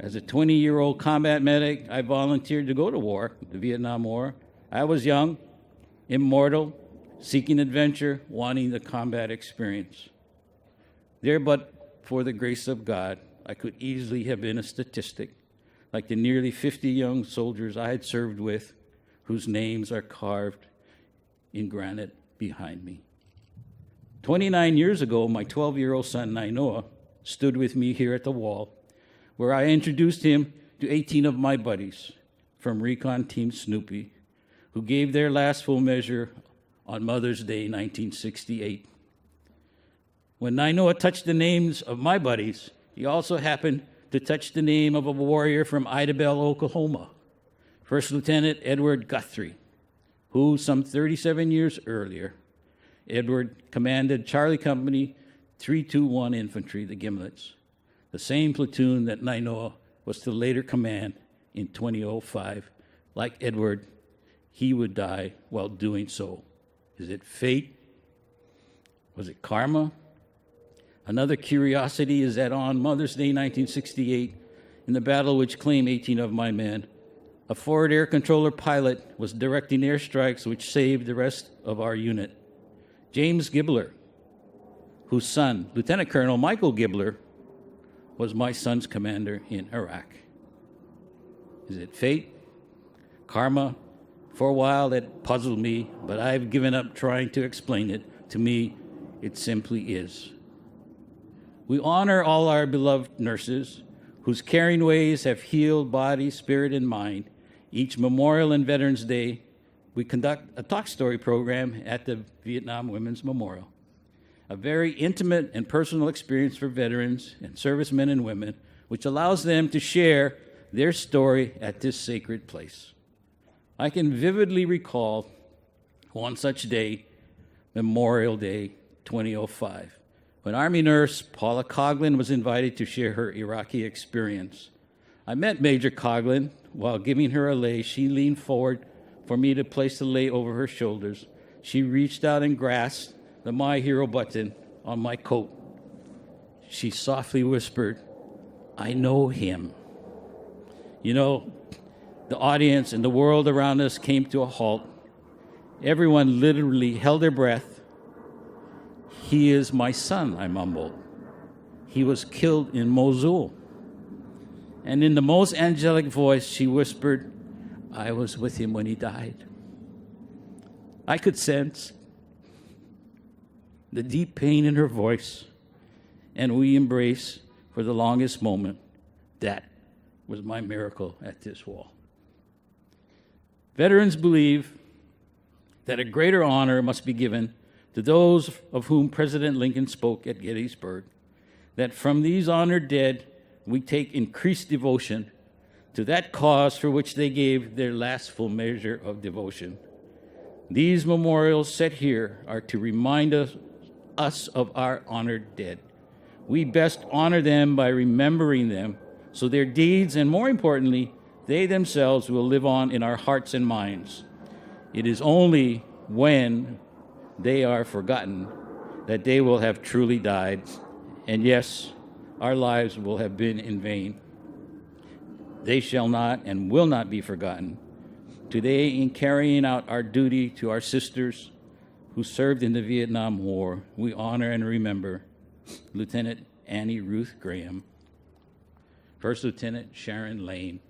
S9: As a 20-year-old combat medic, I volunteered to go to war, the Vietnam War. I was young, immortal, seeking adventure, wanting the combat experience. There, but for the grace of God, I could easily have been a statistic, like the nearly 50 young soldiers I had served with, whose names are carved in granite behind me. 29 years ago, my 12-year-old son, Nainoa, stood with me here at the wall, where I introduced him to 18 of my buddies from Recon Team Snoopy, who gave their last full measure on Mother's Day, 1968. When Nainoa touched the names of my buddies, he also happened to touch the name of a warrior from Idabel, Oklahoma, First Lieutenant Edward Guthrie, who some 37 years earlier, Edward commanded Charlie Company 321 Infantry, the Gimlets, the same platoon that Nainoa was to later command in 2005. Like Edward, he would die while doing so. Is it fate? Was it karma? Another curiosity is that on Mother's Day 1968, in the battle which claimed 18 of my men, a forward air controller pilot was directing airstrikes which saved the rest of our unit. James Gibler, whose son, Lieutenant Colonel Michael Gibler, was my son's commander in Iraq. Is it fate? Karma? For a while that puzzled me, but I've given up trying to explain it. To me, it simply is. We honor all our beloved nurses whose caring ways have healed body, spirit, and mind. Each Memorial and Veterans Day, we conduct a talk story program at the Vietnam Women's Memorial. A very intimate and personal experience for veterans and servicemen and women, which allows them to share their story at this sacred place. I can vividly recall one such day, Memorial Day 2005, when Army nurse Paula Coughlin was invited to share her Iraqi experience. I met Major Coughlin. While giving her a lei, she leaned forward for me to place the lei over her shoulders. She reached out and grasped the My Hero button on my coat. She softly whispered, "I know him." You know, the audience and the world around us came to a halt. Everyone literally held their breath. "He is my son," I mumbled. "He was killed in Mosul." And in the most angelic voice, she whispered, "I was with him when he died." I could sense the deep pain in her voice, and we embraced for the longest moment. That was my miracle at this wall. Veterans believe that a greater honor must be given to those of whom President Lincoln spoke at Gettysburg, that from these honored dead, we take increased devotion to that cause for which they gave their last full measure of devotion. These memorials set here are to remind us of our honored dead. We best honor them by remembering them, so their deeds, and more importantly, they themselves will live on in our hearts and minds. It is only when they are forgotten that they will have truly died, and yes, our lives will have been in vain. They shall not and will not be forgotten. Today, in carrying out our duty to our sisters who served in the Vietnam War, we honor and remember Lieutenant Annie Ruth Graham, First Lieutenant Sharon Lane,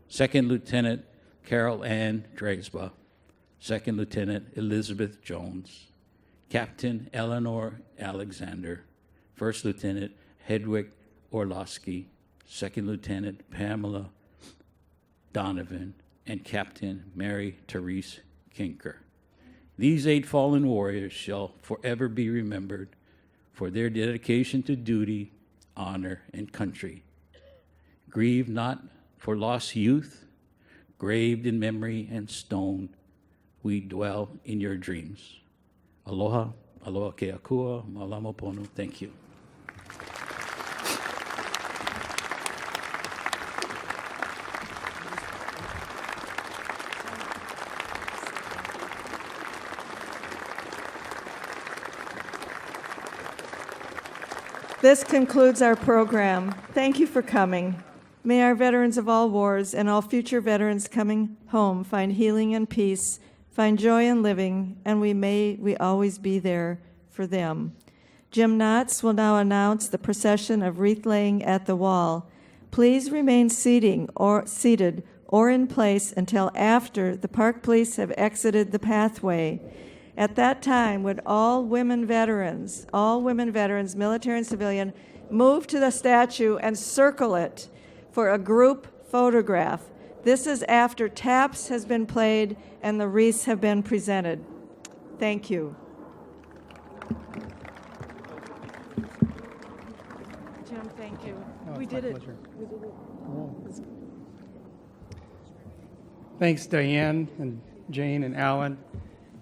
S9: Second Lieutenant Carol Ann Dresba, Second Lieutenant Elizabeth Jones, Captain Eleanor Alexander, First Lieutenant Hedwig Orlowski, Second Lieutenant Pamela Donovan, and Captain Mary Therese Kinker. These 8 fallen warriors shall forever be remembered for their dedication to duty, honor, and country. Grieve not for lost youth, graved in memory and stone, we dwell in your dreams. Aloha, aloha ke akua, malama pono. Thank you.
S5: This concludes our program. Thank you for coming. May our veterans of all wars and all future veterans coming home find healing and peace, find joy in living, and we always be there for them. Jim Knotts will now announce the procession of wreath laying at the wall. Please remain seated or in place until after the Park Police have exited the pathway. At that time, would all women veterans, military and civilian, move to the statue and circle it for a group photograph. This is after taps has been played and the wreaths have been presented. Thank you. Jim. Thank you.
S1: Oh,
S5: We
S1: it's my
S5: did it.
S1: pleasure.
S5: We did it.
S1: Thanks, Diane and Jane and Alan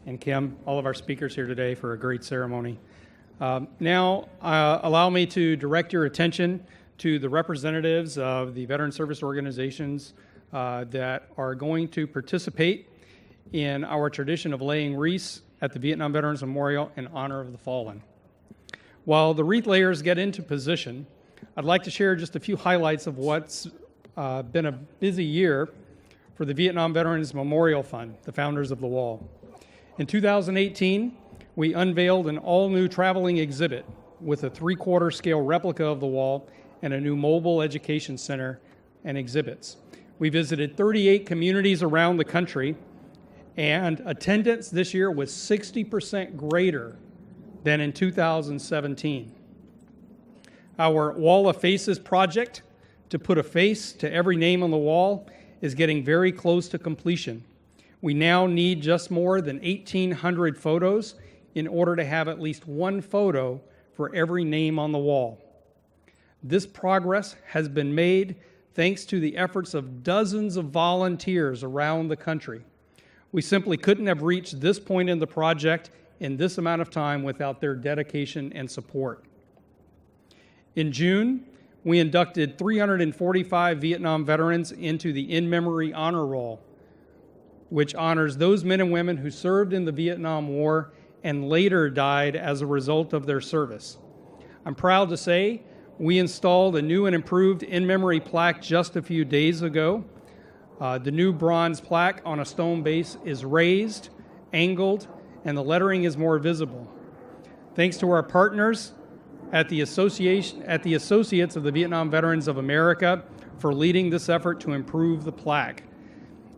S1: and Kim, all of our speakers here today for a great ceremony. Now, allow me to direct your attention to the representatives of the veteran service organizations that are going to participate in our tradition of laying wreaths at the Vietnam Veterans Memorial in honor of the fallen. While the wreath layers get into position, I'd like to share just a few highlights of what's been a busy year for the Vietnam Veterans Memorial Fund, the founders of the Wall. In 2018, we unveiled an all-new traveling exhibit with a 3/4 scale replica of the Wall and a new mobile education center and exhibits. We visited 38 communities around the country, and attendance this year was 60% greater than in 2017. Our Wall of Faces project to put a face to every name on the wall is getting very close to completion. We now need just more than 1,800 photos in order to have at least one photo for every name on the wall. This progress has been made thanks to the efforts of dozens of volunteers around the country. We simply couldn't have reached this point in the project in this amount of time without their dedication and support. In June, we inducted 345 Vietnam veterans into the In Memory Honor Roll, which honors those men and women who served in the Vietnam War and later died as a result of their service. I'm proud to say we installed a new and improved In Memory plaque just a few days ago. The new bronze plaque on a stone base is raised, angled, and the lettering is more visible. Thanks to our partners at the Associates of the Vietnam Veterans of America for leading this effort to improve the plaque.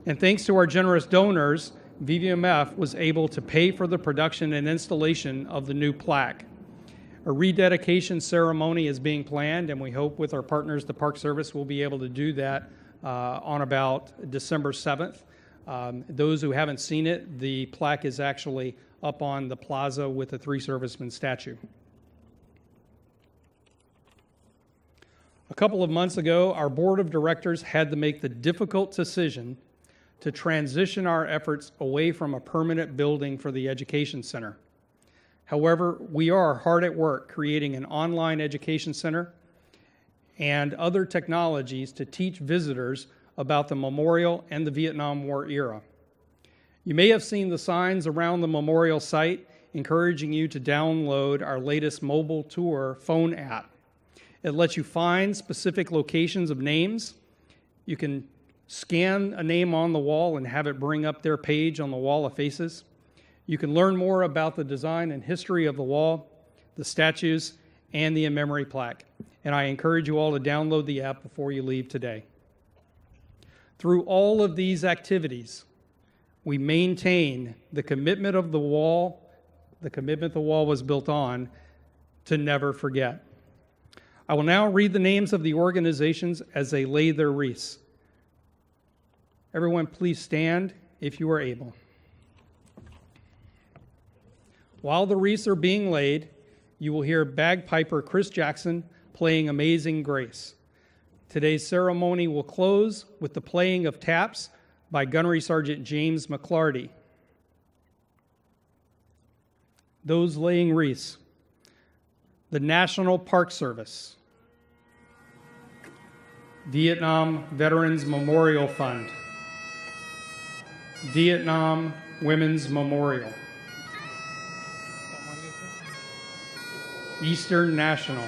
S1: And thanks to our generous donors, VVMF was able to pay for the production and installation of the new plaque. A rededication ceremony is being planned, and we hope with our partners, the Park Service, will be able to do that on about December 7th. Those who haven't seen it, the plaque is actually up on the plaza with the 3 servicemen statue. A couple of months ago, our board of directors had to make the difficult decision to transition our efforts away from a permanent building for the education center. However, we are hard at work creating an online education center and other technologies to teach visitors about the memorial and the Vietnam War era. You may have seen the signs around the memorial site encouraging you to download our latest mobile tour phone app. It lets you find specific locations of names. You can scan a name on the wall and have it bring up their page on the Wall of Faces. You can learn more about the design and history of the wall, the statues, and the in memory plaque. And I encourage you all to download the app before you leave today. Through all of these activities, we maintain the commitment of the wall, the commitment the wall was built on, to never forget. I will now read the names of the organizations as they lay their wreaths. Everyone, please stand if you are able. While the wreaths are being laid, you will hear bagpiper Chris Jackson playing Amazing Grace. Today's ceremony will close with the playing of taps by Gunnery Sergeant James McClarty. Those laying wreaths: the National Park Service, Vietnam Veterans Memorial Fund, Vietnam Women's Memorial, Eastern National,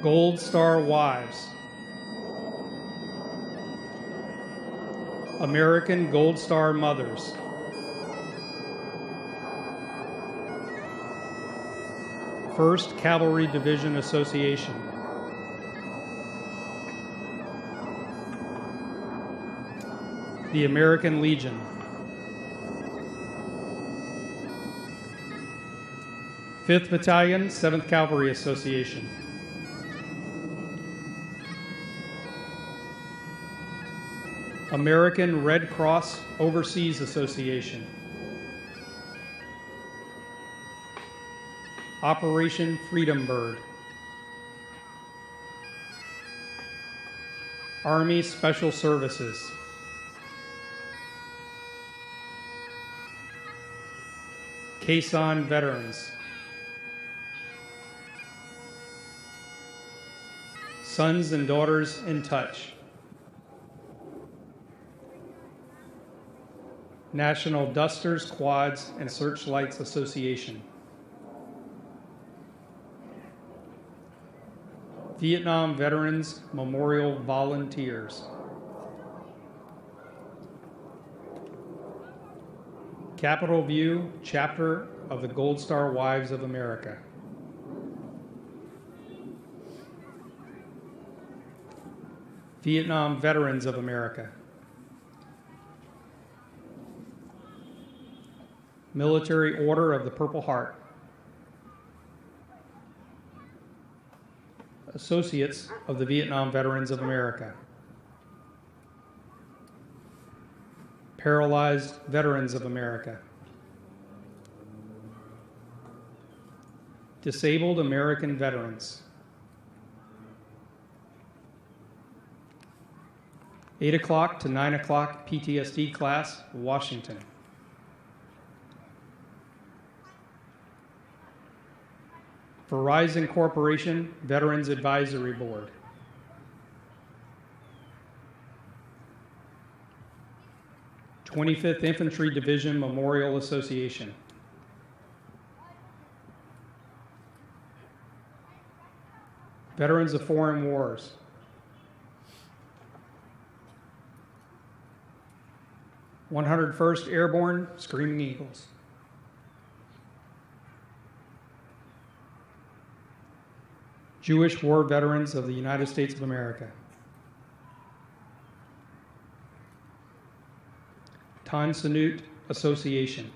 S1: Gold Star Wives, American Gold Star Mothers, First Cavalry Division Association, the American Legion, Fifth Battalion, 7th Cavalry Association, American Red Cross Overseas Association, Operation Freedom Bird, Army Special Services, Carson Veterans, Sons and Daughters in Touch, National Dusters, Quads, and Searchlights Association, Vietnam Veterans Memorial Volunteers, Capitol View, Chapter of the Gold Star Wives of America, Vietnam Veterans of America, Military Order of the Purple Heart, Associates of the Vietnam Veterans of America, Paralyzed Veterans of America, Disabled American Veterans, 8 o'clock to 9 o'clock PTSD class, Washington. Verizon Corporation Veterans Advisory Board, '25th Infantry Division Memorial Association, Veterans of Foreign Wars, '101st Airborne Screaming Eagles, Jewish War Veterans of the United States of America, Tan Sanut Association,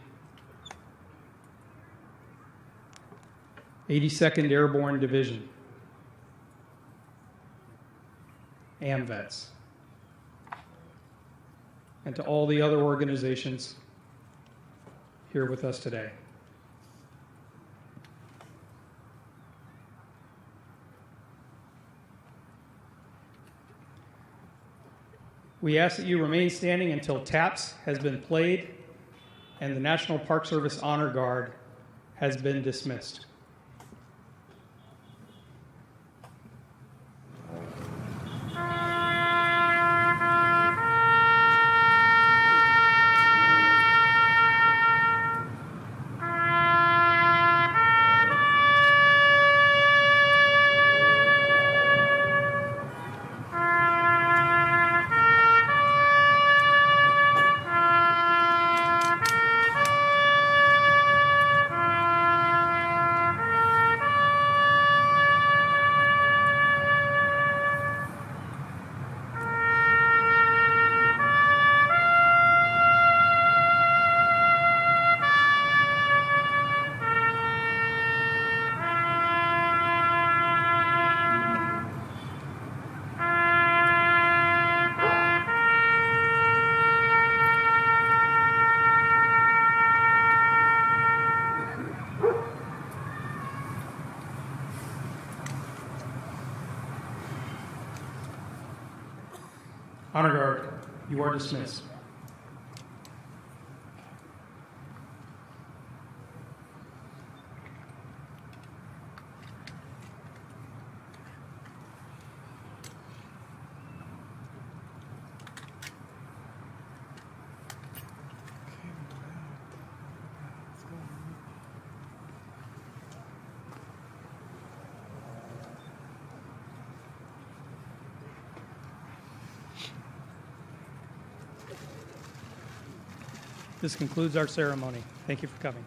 S1: 82nd Airborne Division, AMVETS, and to all the other organizations here with us today. We ask that you remain standing until TAPS has been played and the National Park Service Honor Guard has been dismissed. Honor Guard, you are dismissed. This concludes our ceremony. Thank you for coming.